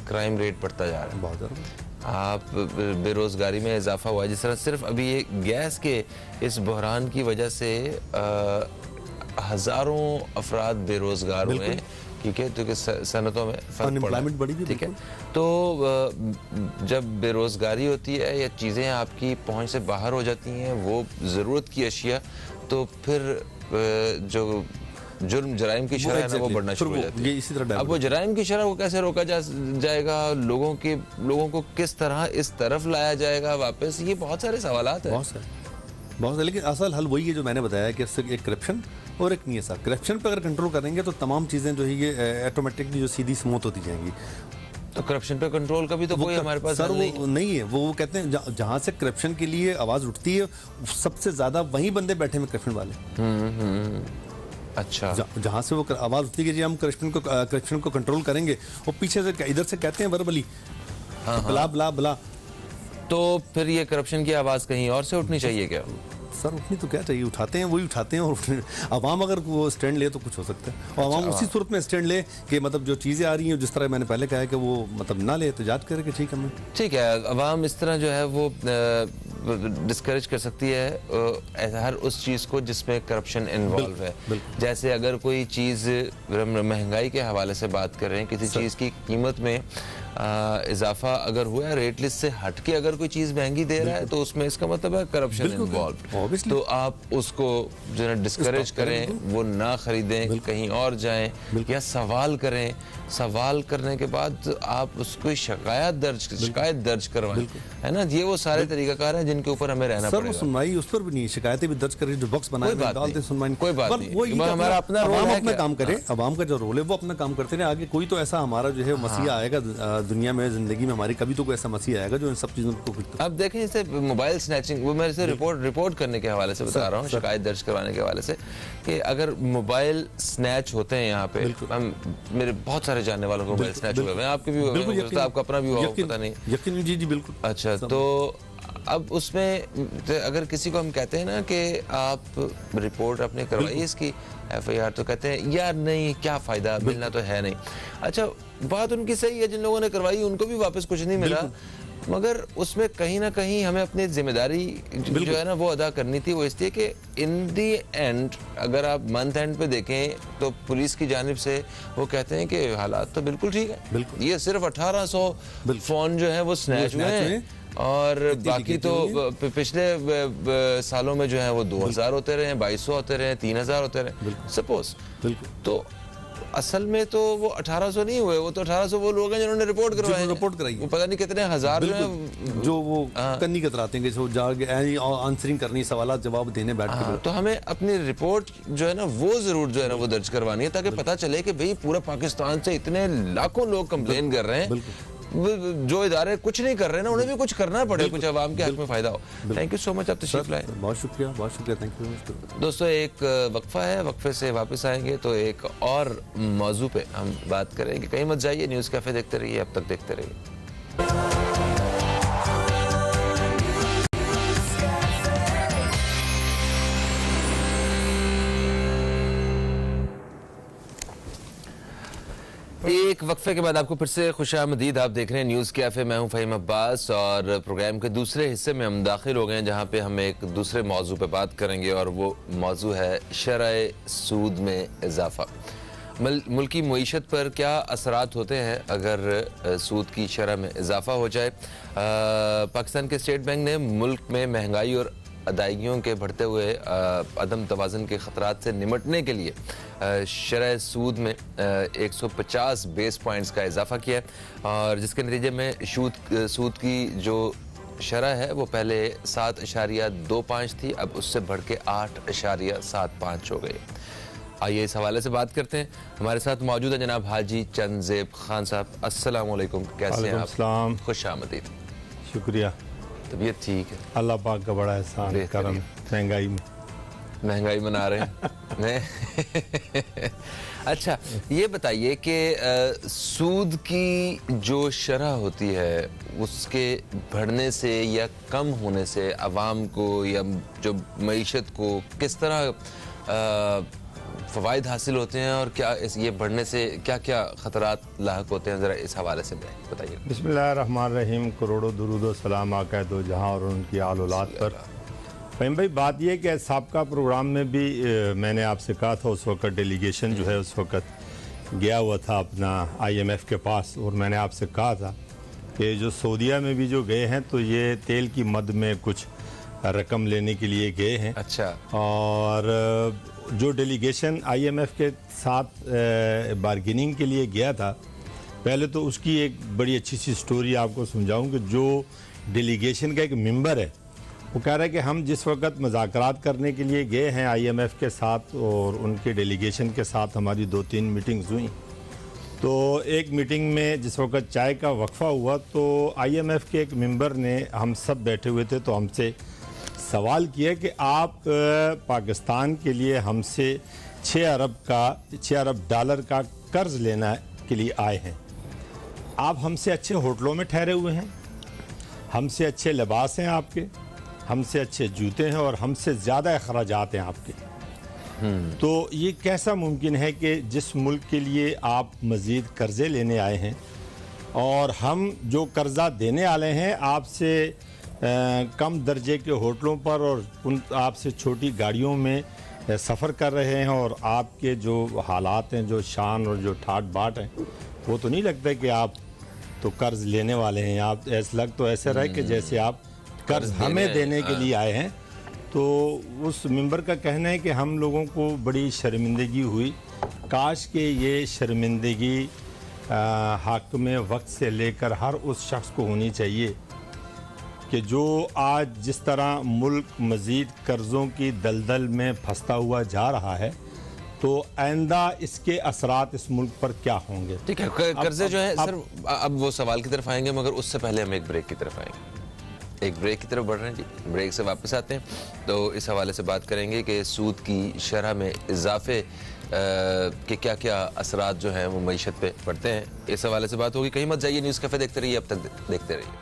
क्राइम रेट बढ़ता जा रहा है, बहुत ज़्यादा। आप बेरोज़गारी में इजाफा हुआ है। जिस तरह सिर्फ अभी ये गैस के इस बहरान की वजह से हज़ारों अफराद बेरोज़गार हुए हैं, ठीक है, क्योंकि सनतों में फ़र्क पड़ा है, अनएम्प्लॉयमेंट बढ़ी भी, ठीक है। तो जब बेरोज़गारी होती है या चीज़ें आपकी पहुंच से बाहर हो जाती हैं, वो ज़रूरत की अशिया, तो फिर जो जुर्म जराइम की शरह है ना वो exactly, बढ़ना फिर शुरू हो वो जाती ये है। इसी तरह अब वो जराइम की शरह को कैसे रोका जाएगा, लोगों को किस तरह इस तरफ लाया जाएगा वापस, ये बहुत सारे सवालात हैं। बहुत सारे, लेकिन असल हल वही है जो मैंने बताया कि एक करप्शन और एक नहीं, साहब करप्शन पे अगर कंट्रोल करेंगे तो तमाम चीज़ें जो है ये ऑटोमेटिकली जो सीधी स्मूथ होती जाएंगी। तो करप्शन पे कंट्रोल का भी तो कोई हमारे पास सर हल नहीं वो नहीं है, वो कहते हैं जहाँ से करप्शन के लिए आवाज़ उठती है सबसे ज़्यादा वहीं बंदे बैठे हैं करप्शन वाले। अच्छा, जहाँ से वो आवाज़ उठती है कि जी हम करप्शन को कंट्रोल करेंगे, वो पीछे से इधर से कहते हैं वर्बली बला बला बला। तो फिर ये करप्शन की आवाज़ कहीं और से उठनी चाहिए क्या? सर उठनी तो क्या चाहिए, उठाते हैं वही उठाते हैं, और आवाम अगर वो स्टैंड ले तो कुछ हो सकता है। और आवाम उसी सूरत में स्टैंड ले कि मतलब जो चीज़ें आ रही हैं, जिस तरह मैंने पहले कहा है कि वो मतलब ना ले, एहतजाज करे कि ठीक है मैं ठीक है, अवाम इस तरह जो है वो डिस्करेज कर सकती है हर उस चीज़ को जिसमें करप्शन इन्वॉल्व है। जैसे अगर कोई चीज़, महंगाई के हवाले से बात कर रहे हैं, किसी चीज़ की कीमत में इजाफा अगर हुआ है, रेट लिस्ट से हट के अगर कोई चीज़ महंगी दे रहा है तो उसमें इसका मतलब है करप्शन इन्वॉल्व। तो आप उसको जो है डिस्करेज करें, वो ना खरीदें, कहीं और जाएं या सवाल करें। सवाल करने के बाद आप उसको शिकायत दर्ज करवाएं, है ना। ये वो सारे तरीकाकार हैं जिनके ऊपर हमें रहना पड़ेगा। सर सुनवाई उस पर भी नहीं, शिकायतें भी दर्ज करें, जो बॉक्स बनाए डालते सुनवाई, कोई बात नहीं, हमारा अपना रोल है, अपना काम करे, अवाम का जो रोल है वो अपना काम करते रहे। आगे कोई तो ऐसा हमारा जो है मसीहा आएगा दुनिया में, जिंदगी में हमारी कभी तो कोई ऐसा मसीहा आएगा जो इन सब चीजों को। अब देखें जैसे मोबाइल स्नैचिंग, वो मैं इसे रिपोर्ट करने के हवाले से बता रहा हूँ, शिकायत दर्ज करवाने के हवाले से, कि अगर मोबाइल स्नैच होते हैं यहाँ पे, हम मेरे बहुत सारे जानने वालों को मोबाइल स्नैच हुए हैं, आपके भी हुए हैं, आपका अपना भी हुआ, पता नहीं। यकीन, जी जी बिल्कुल। अच्छा, तो अब उसमें अगर किसी को हम कहते हैं ना कि आप रिपोर्ट अपने करवाइए इसकी FIR, तो कहते हैं यार नहीं, क्या फ़ायदा, मिलना तो है नहीं। अच्छा, बात उनकी सही है, जिन लोगों ने करवाई उनको भी वापस कुछ नहीं मिला, मगर उसमें कहीं ना कहीं हमें अपनी जिम्मेदारी जो है ना वो अदा करनी थी। वो इसलिए कि इन दी एंड अगर आप मंथ एंड पे देखें तो पुलिस की जानिब से वो कहते हैं कि हालात तो बिल्कुल ठीक है, ये सिर्फ 1800 फ़ोन जो है वो स्नैच हुए हैं, और बाकी तो पिछले सालों में जो है वो 2000 होते रहे, 2200 होते रहे, 3000 होते रहे सपोज। तो असल में तो वो 1800 नहीं हुए, वो तो 1800 वो लोग हैं जिन्होंने रिपोर्ट करवाई, वो पता नहीं कितने हजार जो वो करनी कतराते हैं, जो जाके आंसरिंग करनी, सवाल जवाब देने बैठ के। तो हमें अपनी रिपोर्ट जो है ना वो जरूर जो है ना वो दर्ज करवानी है, ताकि पता चले कि भाई पूरा पाकिस्तान से इतने लाखों लोग कंप्लेन कर रहे हैं, जो इदारे कुछ नहीं कर रहे ना, उन्हें भी कुछ करना पड़े, कुछ आवाम के हक में फायदा हो। थैंक यू सो मच, आप तशरीफ लाए, बहुत शुक्रिया, बहुत शुक्रिया, थैंक यू। दोस्तों एक वक्फा है, वक्फे से वापस आएंगे तो एक और मौजू पे हम बात करेंगे। कहीं मत जाइए, न्यूज़ कैफे देखते रहिए, अब तक देखते रहिए। एक वक्फे के बाद आपको फिर से खुशामदीद। आप देख रहे हैं न्यूज़ कैफे, मैं हूं फ़हीम अब्बास, और प्रोग्राम के दूसरे हिस्से में हम दाखिल हो गए हैं, जहां पे हम एक दूसरे मौजू पे बात करेंगे, और वो मौजू है शरअ सूद में इजाफा। मुल्की मईशत पर क्या असरात होते हैं अगर सूद की शरह में इजाफा हो जाए। पाकिस्तान के स्टेट बैंक ने मुल्क में महंगाई और अदायगियों के बढ़ते हुए अदम तवाज़ुन के ख़तरात से निमटने के लिए शरह सूद में 150 बेस पॉइंट्स का इजाफा किया है, और जिसके नतीजे में सूद की जो शरह है वो पहले 7.25 थी, अब उससे बढ़ के 8.75 हो गई। आइए इस हवाले से बात करते हैं। हमारे साथ मौजूद है जनाब हाजी चंद खान साहब। अस्सलाम वालेकुम, कैसे हैं आप? खुश आमदीद। शुक्रिया। तबीयत ठीक है? अल्लाह पाक का बड़ा एहसान करम। महंगाई मना रहे हैं अच्छा, ये बताइए कि सूद की जो शरह होती है उसके बढ़ने से या कम होने से अवाम को या जो मईशत को किस तरह फ़वाइद हासिल होते हैं, और क्या ये बढ़ने से क्या क्या ख़तरात लाहक होते हैं, ज़रा इस हवाले से बताइए। बिस्मिल्लाहिर्रहमानिर्रहीम। करोड़ों दुरूद सलाम आका दो जहाँ और उनकी आल औलाद पर। फ़हीम भाई, बात यह कि साबका प्रोग्राम में भी मैंने आपसे कहा था, उस वक्त डेलीगेशन जो है उस वक्त गया हुआ था अपना IMF के पास, और मैंने आपसे कहा था कि जो सऊदीया में भी जो गए हैं तो ये तेल की मद में कुछ रकम लेने के लिए गए हैं। अच्छा। और जो डेलीगेशन IMF के साथ बार्गेनिंग के लिए गया था, पहले तो उसकी एक बड़ी अच्छी सी स्टोरी आपको समझाऊं कि जो डेलीगेशन का एक मेंबर है वो कह रहा है कि हम जिस वक्त मुज़ाकरात करने के लिए गए हैं IMF के साथ और उनके डेलीगेशन के साथ हमारी 2-3 मीटिंग्स हुई, तो एक मीटिंग में जिस वक्त चाय का वक्फा हुआ तो IMF के एक मेंबर ने, हम सब बैठे हुए थे, तो हमसे सवाल किया कि आप पाकिस्तान के लिए हमसे 6 अरब डॉलर का कर्ज लेना के लिए आए हैं। आप हमसे अच्छे होटलों में ठहरे हुए हैं, हमसे अच्छे लिबास हैं आपके, हमसे अच्छे जूते हैं और हमसे ज़्यादा अखराजात हैं आपके। तो ये कैसा मुमकिन है कि जिस मुल्क के लिए आप मज़ीद कर्ज़े लेने आए हैं और हम जो कर्ज़ा देने वाले हैं आपसे कम दर्जे के होटलों पर और उन आपसे छोटी गाड़ियों में सफ़र कर रहे हैं, और आपके जो हालात हैं, जो शान और जो ठाट बाट हैं, वो तो नहीं लगता कि आप तो कर्ज़ लेने वाले हैं। आप ऐसे रहे कि जैसे आप कर्ज़ हमें देने के लिए आए हैं। तो उस मेंबर का कहना है कि हम लोगों को बड़ी शर्मिंदगी हुई, काश कि ये शर्मिंदगी हाकिम वक्त से लेकर हर उस शख्स को होनी चाहिए कि जो आज जिस तरह मुल्क मज़ीद कर्ज़ों की दलदल में फंसता हुआ जा रहा है, तो आइंदा इसके असरात इस मुल्क पर क्या होंगे। ठीक है, कर्जे जो है सर, अब वो सवाल की तरफ आएंगे, मगर उससे पहले हम एक ब्रेक की तरफ आएंगे। एक ब्रेक की तरफ बढ़ रहे हैं जी, ब्रेक से वापस आते हैं तो इस हवाले से बात करेंगे कि सूद की शरह में इजाफे के क्या क्या असरात जो हैं वो मईशत पे पड़ते हैं। इस हवाले से बात होगी। कहीं मत जाइए, न्यूज़ कैफ़े देखते रहिए, अब तक देखते रहिए।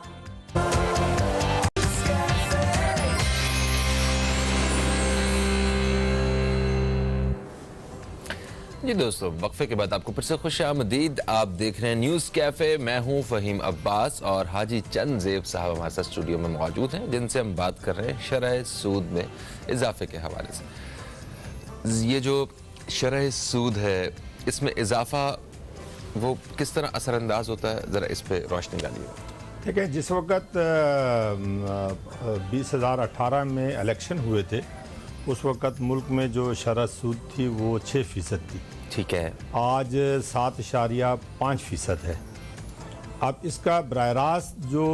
जी दोस्तों, वक्फे के बाद आपको फिर से खुश आमदीद। आप देख रहे हैं न्यूज़ कैफ़े। मैं हूं फ़हीम अब्बास और हाजी चंद साहब हमारे साथ स्टूडियो में मौजूद हैं, जिनसे हम बात कर रहे हैं शरह सूद में इजाफे के हवाले से। ये जो शरह सूद है, इसमें इजाफा वो किस तरह असरअंदाज होता है, ज़रा इस पर रोशनी डालिए। ठीक है, जिस वक्त 2018 में इलेक्शन हुए थे, उस वक्त मुल्क में जो शरह सूद थी वो 6% थी। ठीक है। आज 7.5% है। अब इसका बराह रास्त जो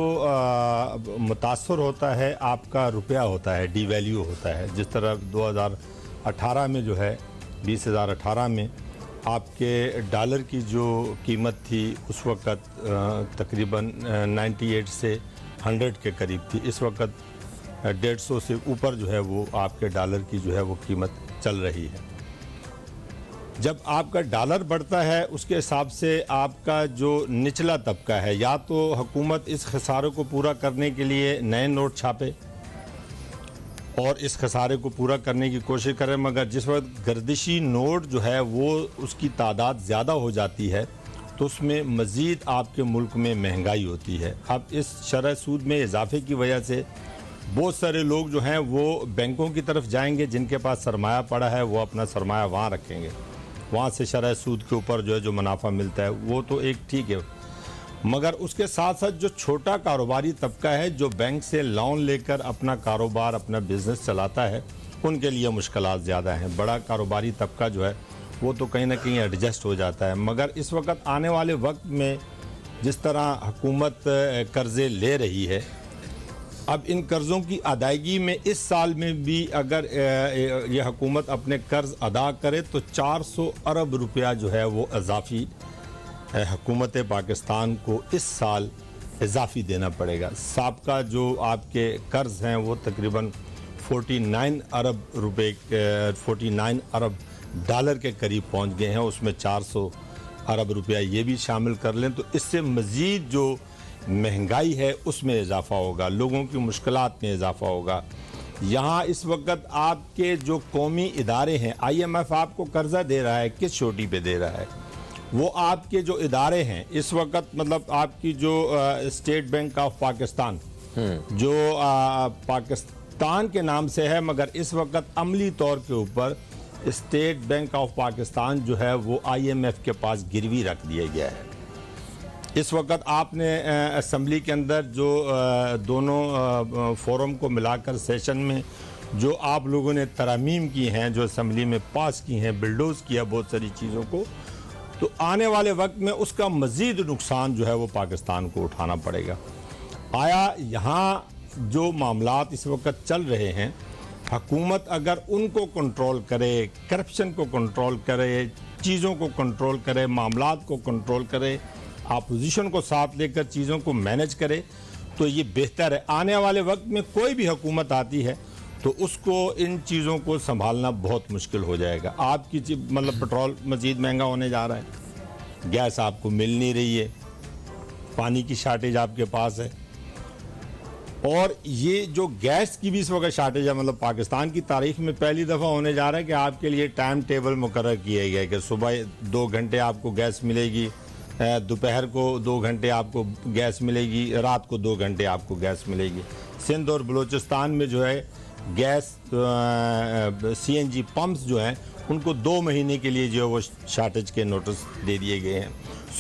मुतासर होता है आपका रुपया होता है, डिवैल्यू होता है। जिस तरह 2018 में जो है 2018 में आपके डॉलर की जो कीमत थी उस वक्त तकरीबन 98 से 100 के करीब थी। इस वक्त 150 से ऊपर जो है वो आपके डॉलर की जो है वो कीमत चल रही है। जब आपका डॉलर बढ़ता है उसके हिसाब से आपका जो निचला तबका है, या तो हुकूमत इस खसारे को पूरा करने के लिए नए नोट छापे और इस खसारे को पूरा करने की कोशिश करें, मगर जिस वक्त गर्दिशी नोट जो है वो उसकी तादाद ज़्यादा हो जाती है तो उसमें मज़ीद आपके मुल्क में महंगाई होती है। अब इस शरह सूद में इजाफे की वजह से बहुत सारे लोग जो हैं वो बैंकों की तरफ जाएंगे, जिनके पास सरमाया पड़ा है वो अपना सरमाया वहाँ रखेंगे, वहाँ से शरह सूद के ऊपर जो है जो मुनाफा मिलता है वो तो एक ठीक है। मगर उसके साथ साथ जो छोटा कारोबारी तबका है जो बैंक से लोन लेकर अपना कारोबार अपना बिजनेस चलाता है उनके लिए मुश्किलात ज़्यादा हैं। बड़ा कारोबारी तबका जो है वो तो कहीं ना कहीं एडजस्ट हो जाता है। मगर इस वक्त आने वाले वक्त में जिस तरह हुकूमत कर्ज़े ले रही है, अब इन कर्ज़ों की अदायगी में इस साल में भी अगर ये हुकूमत अपने कर्ज़ अदा करे तो 400 अरब रुपया जो है वो इजाफी हुकूमत पाकिस्तान को इस साल इजाफी देना पड़ेगा। साबका जो आपके कर्ज़ हैं वो तकरीबन 49 अरब रुपए 49 अरब डॉलर के करीब पहुंच गए हैं। उसमें 400 अरब रुपया ये भी शामिल कर लें तो इससे मज़ीद जो महंगाई है उसमें इजाफा होगा, लोगों की मुश्किलात में इजाफा होगा। यहाँ इस वक्त आपके जो कौमी इदारे हैं, IMF आपको कर्जा दे रहा है, किस चोटी पे दे रहा है? वो आपके जो इदारे हैं इस वक्त, मतलब आपकी जो स्टेट बैंक ऑफ पाकिस्तान जो पाकिस्तान के नाम से है, मगर इस वक्त अमली तौर के ऊपर स्टेट बैंक ऑफ पाकिस्तान जो है वो IMF के पास गिरवी रख दिया गया है। इस वक्त आपने असम्बली के अंदर जो दोनों फोरम को मिलाकर सेशन में जो आप लोगों ने तरमीम की हैं, जो असम्बली में पास की हैं, बिल्डोज किया बहुत सारी चीज़ों को, तो आने वाले वक्त में उसका मज़ीद नुकसान जो है वो पाकिस्तान को उठाना पड़ेगा। आया यहाँ जो मामलात इस वक्त चल रहे हैं, हुकूमत अगर उनको कंट्रोल करे, करप्शन को कंट्रोल करे, चीज़ों को कंट्रोल करे, मामलात को कंट्रोल करे, अपोजिशन को साथ लेकर चीज़ों को मैनेज करे तो ये बेहतर है। आने वाले वक्त में कोई भी हुकूमत आती है तो उसको इन चीज़ों को संभालना बहुत मुश्किल हो जाएगा। आपकी मतलब पेट्रोल मज़ीद महंगा होने जा रहा है, गैस आपको मिल नहीं रही है, पानी की शार्टेज आपके पास है, और ये जो गैस की भी इस वक्त शार्टेज है, मतलब पाकिस्तान की तारीख में पहली दफ़ा होने जा रहा है कि आपके लिए टाइम टेबल मुकर्रर किया गया है कि सुबह 2 घंटे आपको गैस मिलेगी, दोपहर को 2 घंटे आपको गैस मिलेगी, रात को 2 घंटे आपको गैस मिलेगी। सिंध और बलूचिस्तान में जो है गैस CNG पंप्स जो हैं उनको 2 महीने के लिए जो है वो शार्टेज के नोटिस दे दिए गए हैं।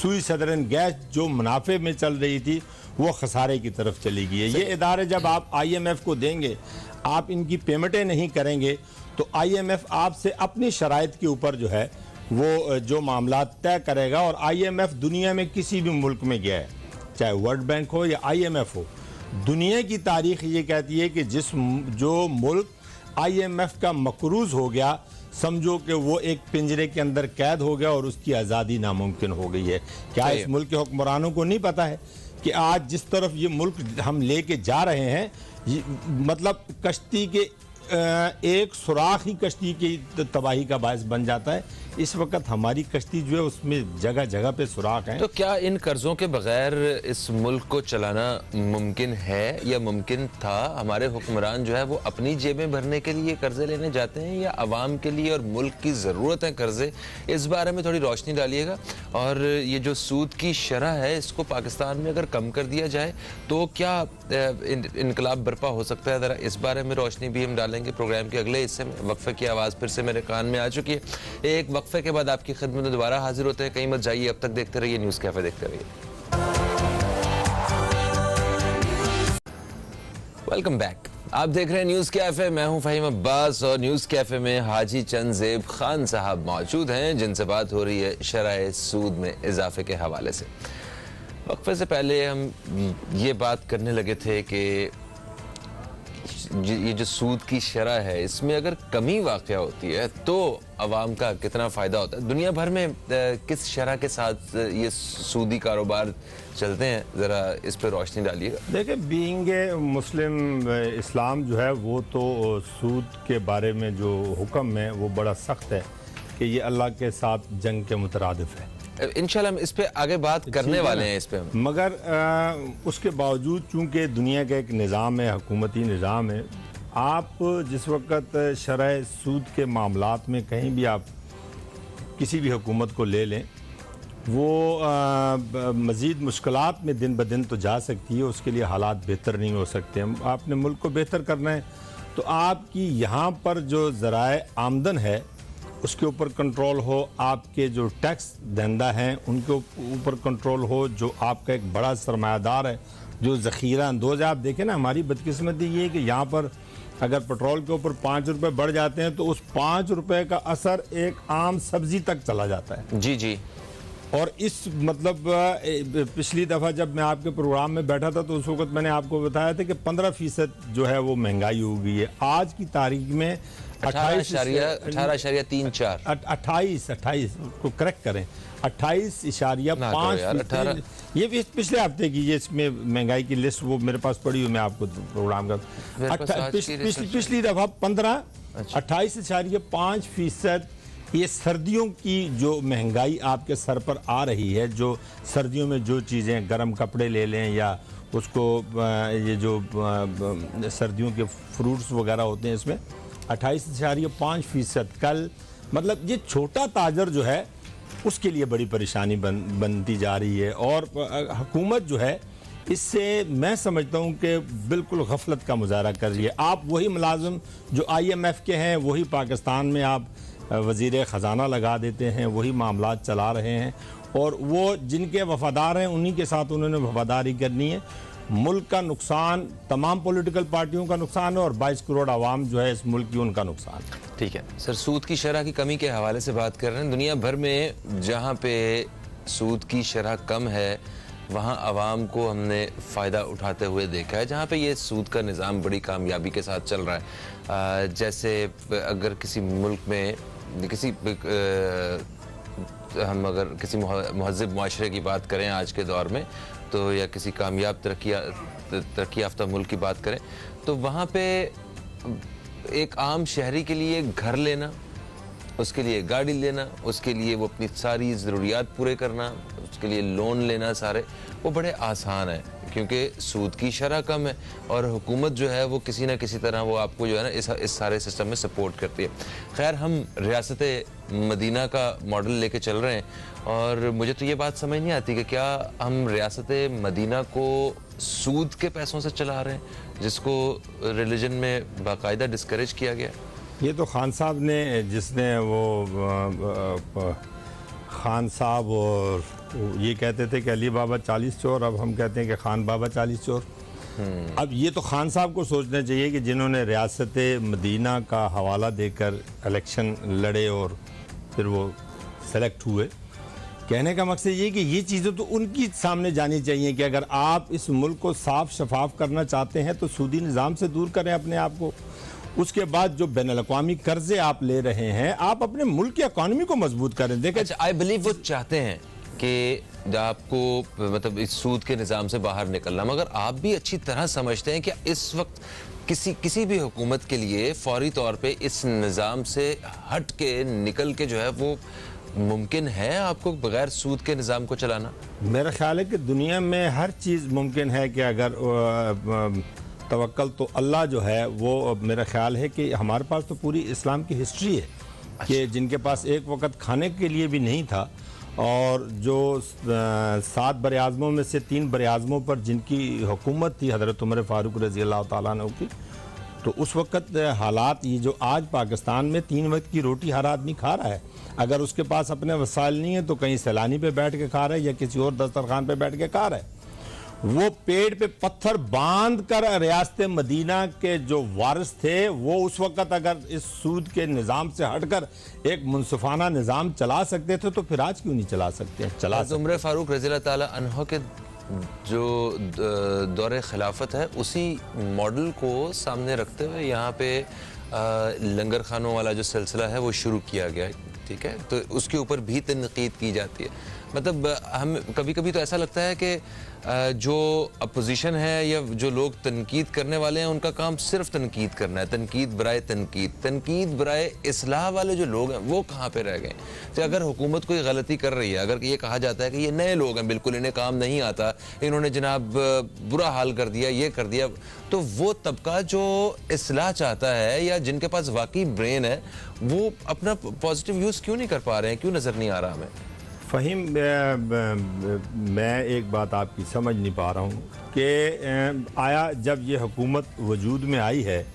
सुई सदरन गैस जो मुनाफे में चल रही थी वो खसारे की तरफ चली गई है। ये इदारे जब आप IMF को देंगे, आप इनकी पेमेंटें नहीं करेंगे तो IMF आपसे अपनी शराइत के ऊपर जो है वो जो मामला तय करेगा। और IMF दुनिया में किसी भी मुल्क में गया है, चाहे वर्ल्ड बैंक हो या IMF हो, दुनिया की तारीख ये कहती है कि जो मुल्क IMF का मकरूज हो गया, समझो कि वो एक पिंजरे के अंदर कैद हो गया और उसकी आज़ादी नामुमकिन हो गई है। क्या इस मुल्क के हुक्मरानों को नहीं पता है कि आज जिस तरफ ये मुल्क हम लेके जा रहे हैं, मतलब कश्ती के एक सुराख ही कश्ती की तबाही का बायस बन जाता है। इस वक्त हमारी कश्ती जो है उसमें जगह जगह पे सुराख हैं। तो क्या इन कर्जों के बगैर इस मुल्क को चलाना मुमकिन है या मुमकिन था? हमारे हुक्मरान जो है वो अपनी जेबें भरने के लिए कर्जे लेने जाते हैं या आवाम के लिए और मुल्क की ज़रूरत है कर्जे? इस बारे में थोड़ी रोशनी डालिएगा। और ये जो सूद की शरह है इसको पाकिस्तान में अगर कम कर दिया जाए तो क्या इनकलाब बर्पा हो सकता है? ज़रा इस बारे में रोशनी भी हम डालेंगे प्रोग्राम के अगले हिस्से में। वक्फे की आवाज़ फिर से मेरे कान में आ चुकी है। एक वक्फे के बाद आपकी खिदमत में दोबारा हाजिर होते हैं। कहीं मत जाइए, अब तक देखते रहिए न्यूज़ कैफे, देखते रहिए। वेलकम बैक, आप देख रहे हैं न्यूज़ कैफे। मैं हूं फ़हीम अब्बास और न्यूज़ कैफे में हाजी चंद खान साहब मौजूद हैं जिनसे बात हो रही है शरह सूद में इजाफे के हवाले से। वक्फे से पहले हम ये बात करने लगे थे कि ये जो सूद की शरह है इसमें अगर कमी वाक़या होती है तो आवाम का कितना फ़ायदा होता है? दुनिया भर में किस शरह के साथ ये सूदी कारोबार चलते हैं, ज़रा इस पर रोशनी डालिएगा। देखिए, बीइंग ए मुस्लिम, इस्लाम जो है वो तो सूद के बारे में जो हुक्म है वो बड़ा सख्त है कि ये अल्लाह के साथ जंग के मुतरादिफ है। इंशाल्लाह हम इस पे आगे बात करने वाले हैं इस पे हम। मगर उसके बावजूद चूंकि दुनिया का एक निज़ाम है, हुकूमती निज़ाम है, आप जिस वक्त शरह सूद के मामलात में कहीं भी आप किसी भी हुकूमत को ले लें, वो मज़ीद मुश्किलात में दिन ब दिन तो जा सकती है, उसके लिए हालात बेहतर नहीं हो सकते। हम आपने मुल्क को बेहतर करना है तो आपकी यहाँ पर जो ज़राए आमदन है उसके ऊपर कंट्रोल हो, आपके जो टैक्स दहंदा हैं उनके ऊपर कंट्रोल हो, जो आपका एक बड़ा सरमायादार है जो ज़ख़ीरा अंदोज़ है। आप देखें ना, हमारी बदकिस्मती ये है कि यहाँ पर अगर पेट्रोल के ऊपर 5 रुपये बढ़ जाते हैं तो उस 5 रुपये का असर एक आम सब्ज़ी तक चला जाता है। जी जी। और इस मतलब पिछली दफ़ा जब मैं आपके प्रोग्राम में बैठा था तो उस वक्त मैंने आपको बताया था कि 15% जो है वो महंगाई हो गई है। आज की तारीख में 28 को करेक्ट करें, 28.5। ये भी पिछले हफ्ते की, ये इसमें महंगाई की लिस्ट वो मेरे पास पड़ी हुई, मैं आपको प्रोग्राम का पिछली दफ़ा 28.5%। ये सर्दियों की जो महंगाई आपके सर पर आ रही है, जो सर्दियों में जो चीज़ें, गर्म कपड़े ले लें या उसको ये जो सर्दियों के फ्रूट्स वगैरह होते हैं, इसमें 28.5%। कल मतलब ये छोटा ताजर जो है उसके लिए बड़ी परेशानी बनती जा रही है। और हुकूमत जो है इससे मैं समझता हूँ कि बिल्कुल गफलत का मुजाहरा कर रही है। आप वही मुलाजिम जो IMF के हैं वही पाकिस्तान में आप वज़ीर ख़जाना लगा देते हैं, वही मामलात चला रहे हैं, और वो जिनके वफ़ादार हैं उन्हीं के साथ उन्होंने वफ़ादारी करनी है। मुल्क का नुकसान तमाम पॉलिटिकल पार्टियों का नुकसान है और 22 करोड़ आवाम जो है इस मुल्क की, उनका नुकसान। ठीक है सर, सूद की शरह की कमी के हवाले से बात कर रहे हैं। दुनिया भर में जहाँ पे सूद की शरह कम है वहाँ आवाम को हमने फ़ायदा उठाते हुए देखा है। जहाँ पे ये सूद का निज़ाम बड़ी कामयाबी के साथ चल रहा है, जैसे अगर किसी मुल्क में हम अगर किसी महज़्ज़ब मुआशरे की बात करें आज के दौर में, तो या किसी कामयाब तरक्की याफ्ता मुल्क की बात करें, तो वहाँ पे एक आम शहरी के लिए घर लेना, उसके लिए गाड़ी लेना, उसके लिए वो अपनी सारी ज़रूरियात पूरे करना, उसके लिए लोन लेना, सारे वो बड़े आसान है क्योंकि सूद की शरह कम है और हुकूमत जो है वो किसी ना किसी तरह वो आपको जो है ना इस सारे सिस्टम में सपोर्ट करती है। खैर, हम रियासत मदीना का मॉडल लेके चल रहे हैं और मुझे तो ये बात समझ नहीं आती कि क्या हम रियासत मदीना को सूद के पैसों से चला रहे हैं, जिसको रिलीजन में बाकायदा डिस्करेज किया गया। ये तो खान साहब ने, जिसने वो खान साहब और ये कहते थे कि अली बाबा 40 चोर, अब हम कहते हैं कि खान बाबा 40 चोर। अब ये तो खान साहब को सोचना चाहिए कि जिन्होंने रियासत मदीना का हवाला देकर इलेक्शन लड़े और फिर वो सेलेक्ट हुए। कहने का मकसद ये कि ये चीज़ें तो उनकी सामने जानी चाहिए कि अगर आप इस मुल्क को साफ शफाफ करना चाहते हैं तो सूदी निज़ाम से दूर करें अपने आप को। उसके बाद जो बैनुल-अक़वामी कर्जे आप ले रहे हैं, आप अपने मुल्क की इकॉनमी को मजबूत करें। देखें, अच्छा, आई बिलीव वो चाहते हैं कि आपको मतलब इस सूद के निज़ाम से बाहर निकलना, मगर आप भी अच्छी तरह समझते हैं कि इस वक्त किसी भी हुकूमत के लिए फौरी तौर पे इस निज़ाम से हट के निकल के जो है वो मुमकिन है आपको बगैर सूद के निज़ाम को चलाना? मेरा ख्याल है कि दुनिया में हर चीज़ मुमकिन है कि अगर तवक्कल तो अल्लाह जो है वो, मेरा ख्याल है कि हमारे पास तो पूरी इस्लाम की हिस्ट्री है कि जिनके पास एक वक्त खाने के लिए भी नहीं था और जो 7 बर-ए-आज़मों में से 3 बर-ए-आज़मों पर जिनकी हुकूमत थी हज़रत उमर फ़ारूक रज़ी अल्लाह तआला अन्हु की, तो उस वक़्त हालात ये जो आज पाकिस्तान में 3 वक्त की रोटी हर आदमी खा रहा है, अगर उसके पास अपने वसाइल नहीं है तो कहीं सैलानी पे बैठ के खा रहा है या किसी और दस्तरखान पे बैठ के खा रहा है। वो पेड़ पे पत्थर बांध कर रियासत मदीना के जो वारिस थे वो उस वक़्त अगर इस सूद के निज़ाम से हटकर एक मुनसिफाना निज़ाम चला सकते थे तो फिर आज क्यों नहीं चला सकते? चला उमर फ़ारूक रज़ी अल्लाह ताला अन्हु के जो दौरे खिलाफत है उसी मॉडल को सामने रखते हुए यहाँ पे लंगर खानों वाला जो सिलसिला है वो शुरू किया गया है। ठीक है, तो उसके ऊपर भी तनकीद की जाती है। मतलब हम कभी कभी तो ऐसा लगता है कि जो अपोजिशन है या जो लोग तनकीद करने वाले हैं उनका काम सिर्फ तनकीद करना है, तनकीद बराए तनकीद बराए इस्लाह वाले जो लोग हैं वो कहाँ पे रह गए। तो अगर हुकूमत कोई गलती कर रही है, अगर ये कहा जाता है कि ये नए लोग हैं, बिल्कुल इन्हें काम नहीं आता, इन्होंने जनाब बुरा हाल कर दिया, ये कर दिया, तो वो तबका जो इस्लाह चाहता है या जिनके पास वाकई ब्रेन है वो अपना पॉजिटिव यूज़ क्यों नहीं कर पा रहे हैं, क्यों नज़र नहीं आ रहा हमें? फ़हीम, मैं एक बात आपकी समझ नहीं पा रहा हूँ कि आया जब ये हुकूमत वजूद में आई है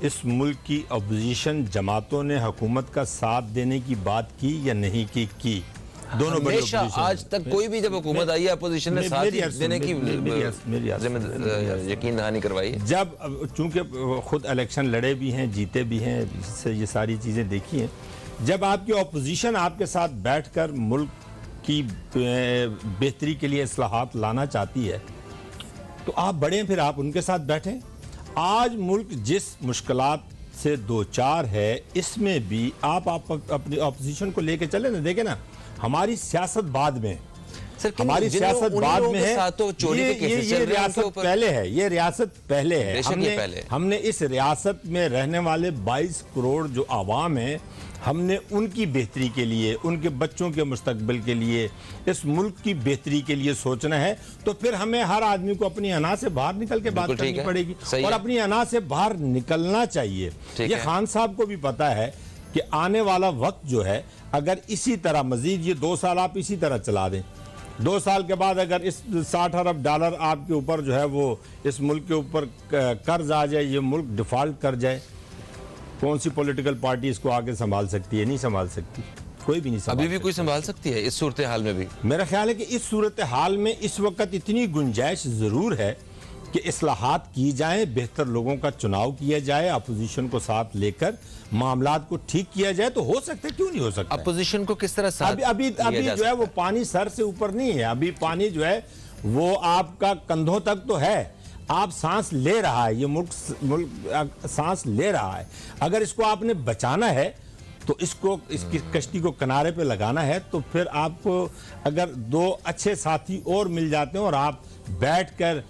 इस मुल्क की अपोजिशन जमातों ने हुकूमत का साथ देने की बात की या नहीं की? दोनों बड़ी हमेशा opposition आज है। तक कोई भी जब हुकूमत आई है अपोजिशन ने साथ मेरी अर्ज देने की मेरी यकीन दहानी करवाई है। जब चूंकि खुद इलेक्शन लड़े भी हैं, जीते भी हैं, इससे ये सारी चीज़ें देखी हैं, जब आपकी अपोजिशन आपके साथ बैठकर मुल्क की बेहतरी के लिए इस्लाहात लाना चाहती है तो आप बढ़ें, फिर आप उनके साथ बैठें। आज मुल्क जिस मुश्किलात से दो चार है, इसमें भी आप अपनी अपोजिशन को लेके चले ना। देखें ना, हमारी सियासत बाद में, सर, हमारी सियासत बाद में है। ये रियासत पहले है, ये रियासत पहले है। हमने इस रियासत में रहने वाले 22 करोड़ जो आवाम है, हमने उनकी बेहतरी के लिए, उनके बच्चों के मुस्तकबिल के लिए, इस मुल्क की बेहतरी के लिए सोचना है। तो फिर हमें हर आदमी को अपनी अना से बाहर निकल के बात करनी पड़ेगी और अपनी अना से बाहर निकलना चाहिए। ये खान साहब को भी पता है कि आने वाला वक्त जो है, अगर इसी तरह मजीद ये 2 साल आप इसी तरह चला दें, 2 साल के बाद अगर इस $60 अरब आपके ऊपर जो है वो इस मुल्क के ऊपर कर्ज आ जाए, ये मुल्क डिफॉल्ट कर जाए, कौन सी पॉलिटिकल पार्टी इसको आगे संभाल सकती है? नहीं संभाल सकती, कोई भी नहीं संभाल। अभी भी कोई संभाल सकती है इस सूरत हाल में भी? मेरा ख्याल है कि इस सूरत हाल में इस वक्त इतनी गुंजाइश जरूर है कि इस्लाहात की जाएं, बेहतर लोगों का चुनाव किया जाए, अपोजिशन को साथ लेकर मामलात को ठीक किया जाए, तो हो सकता है, क्यों नहीं हो सकता? अपोजिशन को किस तरह साथ अभी जो है वो पानी सर से ऊपर नहीं है, अभी पानी जो है वो आपका कंधों तक तो है। आप सांस ले रहा है, ये मुल्क सांस ले रहा है। अगर इसको आपने बचाना है तो इसकी कश्ती को किनारे पे लगाना है, तो फिर आपको अगर 2 अच्छे साथी और मिल जाते हैं और आप बैठकर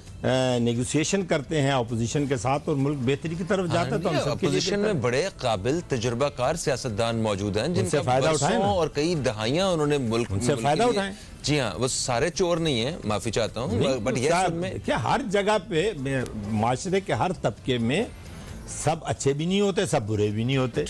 नेगोशिएशन करते हैं अपोजिशन के साथ और मुल्क बेहतरी की तरफ जाता है, तो हम सबके लिए अपोजिशन में बड़े काबिल तजुर्बाकार सियासतदान मौजूद हैं जिनसे फायदा उठाएं और कई दहाइयां उन्होंने मुल्क से फायदा उठाएं। जी हाँ, वो सारे चोर नहीं है, माफी चाहता हूँ, बट ये क्या हर जगह पे माशरे के हर तबके में सब अच्छे भी नहीं होते, सब बुरे भी नहीं होते।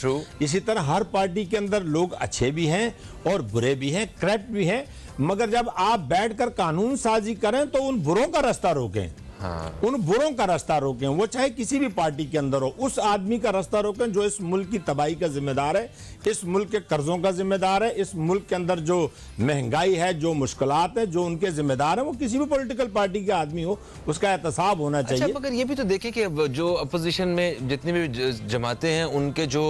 इसी तरह हर पार्टी के अंदर लोग अच्छे भी हैं और बुरे भी हैं, करप्ट भी हैं, मगर जब आप बैठकर कानून साजी करें तो उन बुरों का रास्ता रोकें। हाँ। उन बुरों का रास्ता रोकें, वो चाहे किसी भी पार्टी के अंदर हो, उस आदमी का रास्ता रोकें जो इस मुल्क की तबाही का जिम्मेदार है, इस मुल्क के कर्जों का जिम्मेदार है, इस मुल्क के अंदर जो महंगाई है, जो मुश्किलात है, जो उनके जिम्मेदार है, वो किसी भी पॉलिटिकल पार्टी का आदमी हो, उसका एहतसाब होना चाहिए। अच्छा, मगर ये भी तो देखें कि जो अपोजिशन में जितनी भी जमातें हैं, उनके जो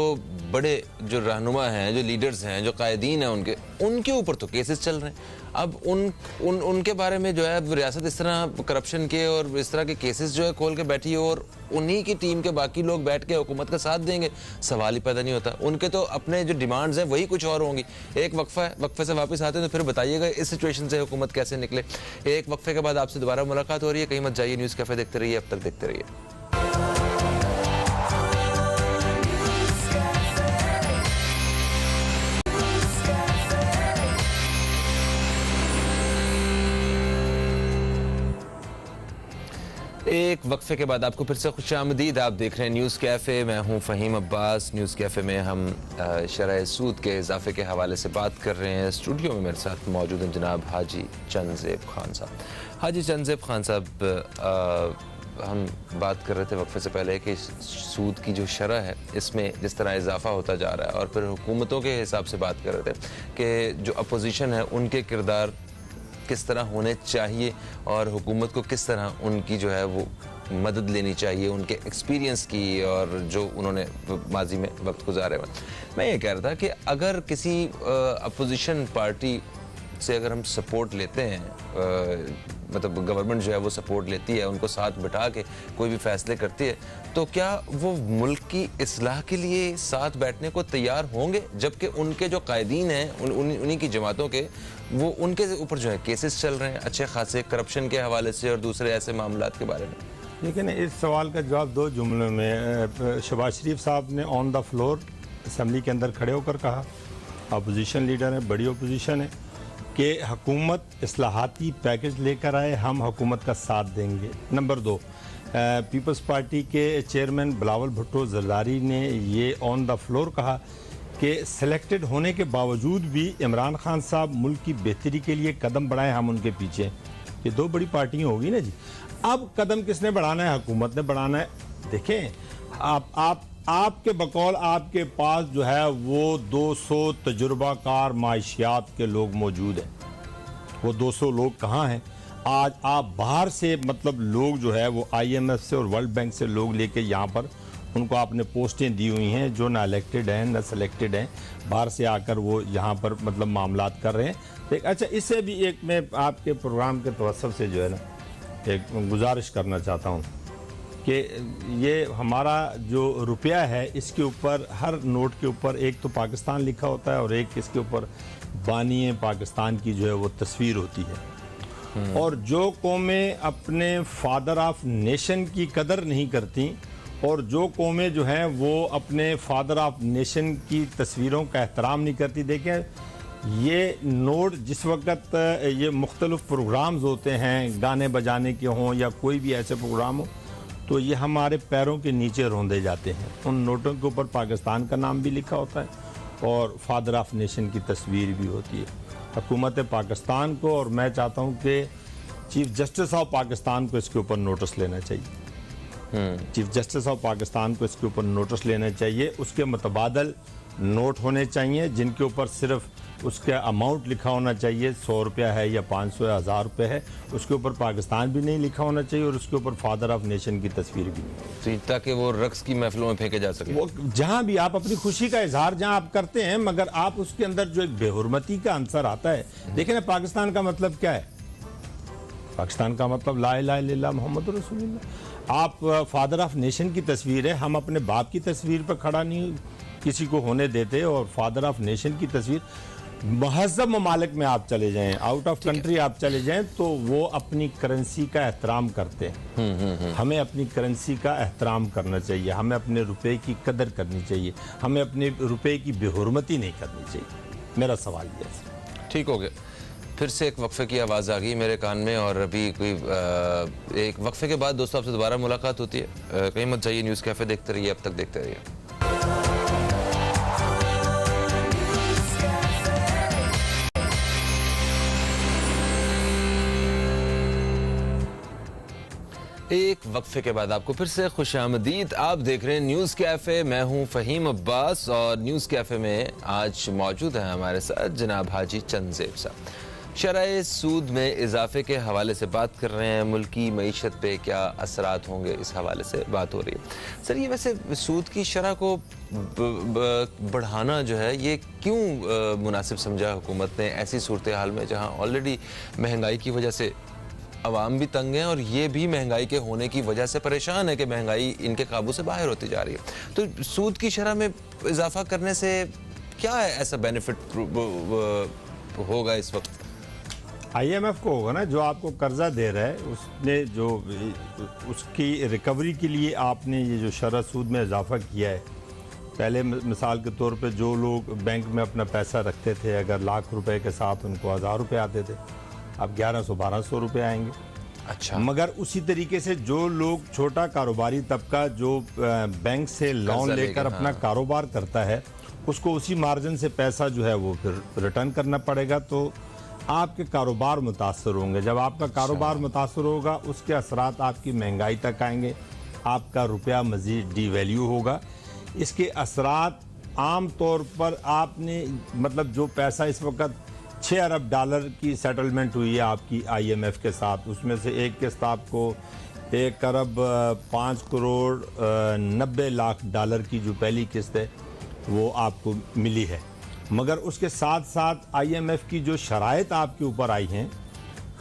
बड़े जो रहनुमा हैं, जो लीडर्स हैं, जो कायदीन हैं, उनके ऊपर तो केसेस चल रहे हैं। अब उनके बारे में जो है रियासत इस तरह करप्शन के और इस तरह के केसेस जो है खोल के बैठी है और उन्हीं की टीम के बाकी लोग बैठ के हुकूमत का साथ देंगे, सवाल ही पैदा नहीं होता। उनके तो अपने जो डिमांड्स हैं वही कुछ और होंगी। एक वक्फा है, वक्फे से वापस आते हैं तो फिर बताइएगा इस सिचुएशन से हुकूमत कैसे निकले। एक वक्फे के बाद आपसे दोबारा मुलाकात हो रही है, कहीं मत जाइए, न्यूज़ कैफे देखते रहिए, अब तक देखते रहिए। एक वक्फे के बाद आपको फिर से खुशामदीद। आप देख रहे हैं न्यूज़ कैफ़े, मैं हूं फ़हीम अब्बास। न्यूज़ कैफ़े में हम शरह सूद के इजाफे के हवाले से बात कर रहे हैं। स्टूडियो में मेरे साथ मौजूद हैं जनाब हाजी चंदज़ेब खान साहब। हाजी चंदज़ेब खान साहब, हम बात कर रहे थे वक्फे से पहले कि सूद की जो शरह है इसमें जिस तरह इजाफा होता जा रहा है, और फिर हुकूमतों के हिसाब से बात कर रहे थे कि जो अपोजिशन है उनके किरदार किस तरह होने चाहिए और हुकूमत को किस तरह उनकी जो है वो मदद लेनी चाहिए, उनके एक्सपीरियंस की और जो उन्होंने माजी में वक्त गुजारे हुए। मैं ये कह रहा था कि अगर किसी अपोजिशन पार्टी से अगर हम सपोर्ट लेते हैं, मतलब गवर्नमेंट जो है वो सपोर्ट लेती है, उनको साथ बिठा के कोई भी फैसले करती है, तो क्या वो मुल्क की इस्लाह के लिए साथ बैठने को तैयार होंगे, जबकि उनके जो कायदीन हैं उन्हीं की जमातों के, वो उनके ऊपर जो है केसेस चल रहे हैं अच्छे खासे करप्शन के हवाले से और दूसरे ऐसे मामलात के बारे में? देखिए ना, इस सवाल का जवाब 2 जुमलों में शहबाज शरीफ साहब ने ऑन द फ्लोर असम्बली के अंदर खड़े होकर कहा, अपोजिशन लीडर है, बड़ी अपोजिशन है, कि हुकूमत इस्लाहाती पैकेज लेकर आए, हम हुकूमत का साथ देंगे। नंबर 2, पीपल्स पार्टी के चेयरमैन बिलावल भुट्टो जरदारी ने ये ऑन द फ्लोर कहा कि सिलेक्टेड होने के बावजूद भी इमरान खान साहब मुल्क की बेहतरी के लिए कदम बढ़ाएं, हम उनके पीछे। ये 2 बड़ी पार्टियाँ होगी ना जी। अब कदम किसने बढ़ाना है? हुकूमत ने बढ़ाना है। देखें, आपके बकौल आपके पास जो है वो 200 तजुर्बाकार माशियात के लोग मौजूद हैं। वो 200 लोग कहाँ हैं? आज आप बाहर से मतलब लोग जो है वो IMF से और वर्ल्ड बैंक से लोग लेके यहाँ पर उनको आपने पोस्टें दी हुई हैं, जो ना इलेक्टेड हैं ना सेलेक्टेड हैं, बाहर से आकर वो यहाँ पर मतलब मामलात कर रहे हैं। एक अच्छा, इससे भी एक मैं आपके प्रोग्राम के तवज्जुह से जो है ना एक गुजारिश करना चाहता हूँ कि ये हमारा जो रुपया है इसके ऊपर हर नोट के ऊपर एक तो पाकिस्तान लिखा होता है और एक इसके ऊपर बानी पाकिस्तान की जो है वो तस्वीर होती है। और जो कौमें अपने फादर ऑफ नेशन की कदर नहीं करती और जो कौमें जो हैं वो अपने फादर ऑफ नेशन की तस्वीरों का एहतराम नहीं करती। देखें ये नोट जिस वक्त ये मुख्तलिफ प्रोग्राम्स होते हैं, गाने बजाने के हों या कोई भी ऐसे प्रोग्राम हो, तो ये हमारे पैरों के नीचे रौंदे जाते हैं। उन नोटों के ऊपर पाकिस्तान का नाम भी लिखा होता है और फादर ऑफ नेशन की तस्वीर भी होती है। हुकूमत पाकिस्तान को, और मैं चाहता हूँ कि चीफ जस्टिस ऑफ पाकिस्तान को इसके ऊपर नोटिस लेना चाहिए। चीफ जस्टिस ऑफ पाकिस्तान को इसके ऊपर नोटिस लेना चाहिए। उसके मुतबादल नोट होने चाहिए जिनके ऊपर सिर्फ उसका अमाउंट लिखा होना चाहिए, 100 रुपया है या 500 या 1000 रुपये है, उसके ऊपर पाकिस्तान भी नहीं लिखा होना चाहिए और उसके ऊपर फादर ऑफ नेशन की तस्वीर भी नहीं, ताकि वो रक्स की महफिलों में फेंके जा सके। वो जहाँ भी आप अपनी खुशी का इजहार जहाँ आप करते हैं, मगर आप उसके अंदर जो एक बेहुरमती का अंसर आता है। देखिए ना, पाकिस्तान का मतलब क्या है? पाकिस्तान का मतलब ला इलाहा इल्लल्लाह मुहम्मद रसूलुल्लाह। आप फादर ऑफ नेशन की तस्वीर है, हम अपने बाप की तस्वीर पर खड़ा नहीं किसी को होने देते। और फादर ऑफ नेशन की तस्वीर, महज़ब ममालिक में आप चले जाएं, आउट ऑफ कंट्री आप चले जाएं, तो वो अपनी करेंसी का एहतराम करते हैं। हमें अपनी करेंसी का एहतराम करना चाहिए, हमें अपने रुपए की कदर करनी चाहिए, हमें अपने रुपए की बेहुरमती नहीं करनी चाहिए। मेरा सवाल ये है। ठीक हो गया। फिर से एक वक्फे की आवाज़ आ गई मेरे कान में और अभी कोई एक वक्फे के बाद दोस्तों आपसे दोबारा मुलाकात होती है। कहीं मत जाइए, न्यूज़ कैफ़े देखते रहिए, अब तक देखते रहिए। एक वक्फे के बाद आपको फिर से खुशामदीद। आप देख रहे हैं न्यूज़ कैफ़े, मैं हूं फ़हीम अब्बास और न्यूज़ कैफ़े में आज मौजूद हैं हमारे साथ जनाब हाजी चंद साहब। शरह सूद में इजाफे के हवाले से बात कर रहे हैं, मुल्की मईशत पे क्या असरात होंगे इस हवाले से बात हो रही है। सर, ये वैसे सूद की शरह को बढ़ाना जो है ये क्यों मुनासिब समझा हुकूमत ने ऐसी सूरत हाल में जहाँ ऑलरेडी महंगाई की वजह से अवाम भी तंग हैं और ये भी महंगाई के होने की वजह से परेशान है कि महंगाई इनके काबू से बाहर होती जा रही है। तो सूद की शरह में इजाफा करने से क्या है ऐसा बेनिफिट होगा इस वक्त? IMF को होगा ना, जो आपको कर्जा दे रहा है उसने जो उसकी रिकवरी के लिए आपने ये जो शरह सूद में इजाफा किया है। पहले मिसाल के तौर पे जो लोग बैंक में अपना पैसा रखते थे, अगर लाख रुपए के साथ उनको 1000 रुपये आते थे, अब 1100-1200 रुपये आएंगे। अच्छा। मगर उसी तरीके से जो लोग छोटा कारोबारी तबका जो बैंक से लोन लेकर अपना कारोबार करता है, उसको उसी मार्जिन से पैसा जो है वो फिर रिटर्न करना पड़ेगा। तो आपके कारोबार मुतासर होंगे। जब आपका कारोबार मुतासर होगा, उसके असरात आपकी महंगाई तक आएंगे, आपका रुपया मज़ीद डीवैल्यू होगा। इसके असरात आम तौर पर आपने मतलब जो पैसा इस वक्त 6 अरब डॉलर की सेटलमेंट हुई है आपकी IMF के साथ, उसमें से एक किस्त आपको 1 अरब 5 करोड़ 90 लाख डॉलर की जो पहली किस्त है वो आपको मिली है। मगर उसके साथ साथ IMF की जो शराइत आपके ऊपर आई हैं,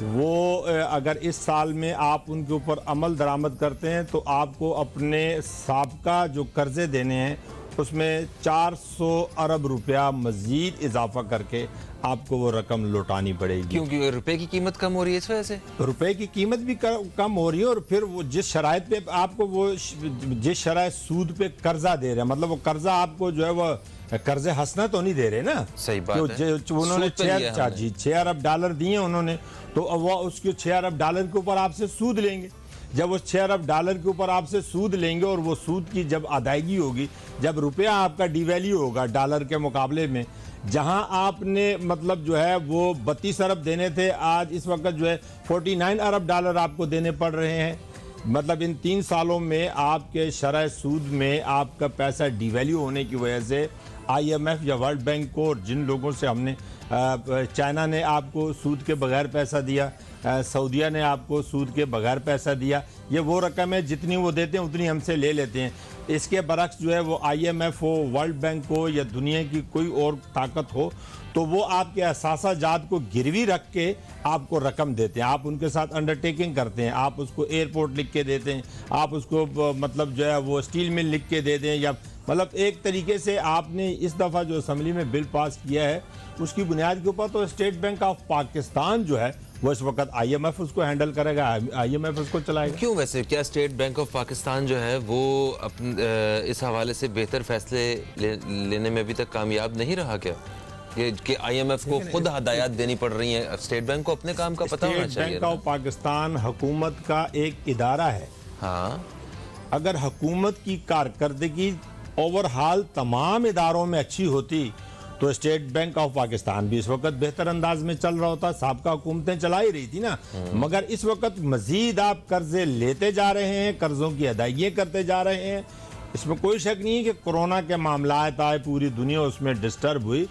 वो अगर इस साल में आप उनके ऊपर अमल दरामद करते हैं तो आपको अपने साबका जो कर्जे देने हैं उसमें 400 अरब रुपया मजीद इजाफा करके आपको वो रकम लौटानी पड़ेगी। क्योंकि रुपए की कीमत कम हो रही है इस वजह से। रुपए की कीमत भी कम हो रही है और फिर वो जिस शराइत पे आपको वो जिस शराइत सूद पे कर्जा दे रहे हैं, मतलब वो कर्जा आपको जो है वो कर्जे हंसना तो नहीं दे रहे ना। सही बात है। उन्होंने 6 अरब डॉलर दिए उन्होंने, तो वो उसके 6 अरब डॉलर के ऊपर आपसे सूद लेंगे। जब वो 6 अरब डॉलर के ऊपर आपसे सूद लेंगे और वो सूद की जब अदायगी होगी, जब रुपया आपका डिवैल्यू होगा डॉलर के मुकाबले में, जहां आपने मतलब जो है वो 32 अरब देने थे, आज इस वक्त जो है 49 अरब डॉलर आपको देने पड़ रहे हैं। मतलब इन 3 सालों में आपके शरह सूद में आपका पैसा डिवैल्यू होने की वजह से IMF या वर्ल्ड बैंक को, और जिन लोगों से हमने चाइना ने आपको सूद के बगैर पैसा दिया, सऊदीया ने आपको सूद के बगैर पैसा दिया, ये वो रकम है जितनी वो देते हैं उतनी हमसे ले लेते हैं। इसके बरक्स जो है वो IMF हो, वर्ल्ड बैंक हो या दुनिया की कोई और ताकत हो, तो वो आपके असासा जात को गिरवी रख के आपको रकम देते हैं। आप उनके साथ अंडरटेकिंग करते हैं, आप उसको एयरपोर्ट लिख के देते हैं, आप उसको मतलब जो है वो स्टील मिल लिख के दे दें, या मतलब एक तरीके से आपने इस दफ़ा जो असम्बली में बिल पास किया है उसकी बुनियाद के ऊपर तो स्टेट बैंक ऑफ पाकिस्तान जो है वो इस वक्त IMF उसको हैंडल करेगा, IMF उसको चलाएगा। क्यों वैसे, क्या स्टेट बैंक ऑफ पाकिस्तान जो है वो इस हवाले से बेहतर फैसले लेने में अभी तक कामयाब नहीं रहा क्या? कि IMF को खुद हदायत देनी पड़ रही है, स्टेट बैंक को अपने काम का पता होना चाहिए। स्टेट बैंक ऑफ पाकिस्तान हुकूमत का एक इदारा है। हाँ, अगर हुकूमत की कारकर्दगी ओवरऑल तमाम इदारों में अच्छी होती तो स्टेट बैंक ऑफ पाकिस्तान भी इस वक्त बेहतर अंदाज में चल रहा होता। साबका हुकूमतें चला ही रही थी ना, मगर इस वक्त मजीद आप कर्जे लेते जा रहे हैं, कर्जों की अदायगियाँ करते जा रहे हैं। इसमें कोई शक नहीं है कि कोरोना के मामलात आए, पूरी दुनिया उसमें डिस्टर्ब हुई,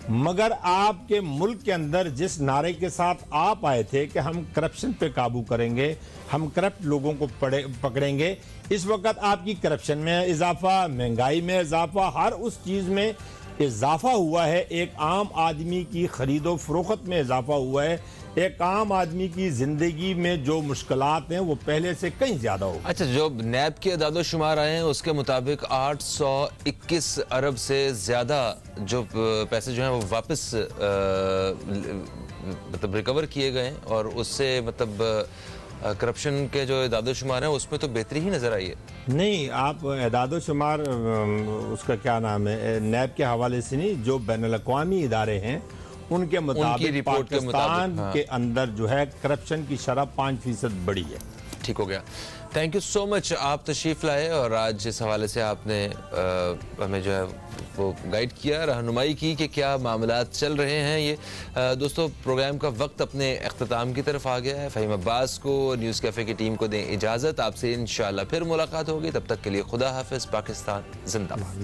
मगर आपके मुल्क के अंदर जिस नारे के साथ आप आए थे कि हम करप्शन पे काबू करेंगे, हम करप्ट लोगों को पकड़ेंगे, इस वक्त आपकी करप्शन में इजाफा, महंगाई में इजाफा, हर उस चीज़ में इजाफा हुआ है। एक आम आदमी की खरीदो फरोख्त में इजाफा हुआ है। एक आम आदमी की जिंदगी में जो मुश्किलात हैं वो पहले से कहीं ज्यादा हो। अच्छा, जो नैब के अदादो शुमार आए हैं उसके मुताबिक 821 अरब से ज्यादा जो पैसे जो हैं वो वापस मतलब रिकवर किए गए हैं, और उससे मतलब करप्शन के जो इदादो शुमार हैं उसमें तो बेहतरी ही नजर आई है। नहीं, आप इदादो शुमार उसका क्या नाम है, नैब के हवाले से नहीं, जो बैनुल अक़वामी इदारे हैं उनके मुताबिक पाकिस्तान के अंदर जो है करप्शन की शरह 5% बढ़ी है। ठीक हो गया, थैंक यू सो मच, आप तशरीफ़ लाए और आज इस हवाले से आपने हमें जो है वो गाइड किया, रहनुमाई की कि क्या मामलात चल रहे हैं। ये दोस्तों, प्रोग्राम का वक्त अपने अख्ताम की तरफ आ गया है। फ़हीम अब्बास को, न्यूज़ कैफ़े की टीम को दें इजाज़त, आपसे इंशाअल्लाह फिर मुलाकात होगी, तब तक के लिए खुदा हाफ़िज़, पाकिस्तान जिंदाबाद।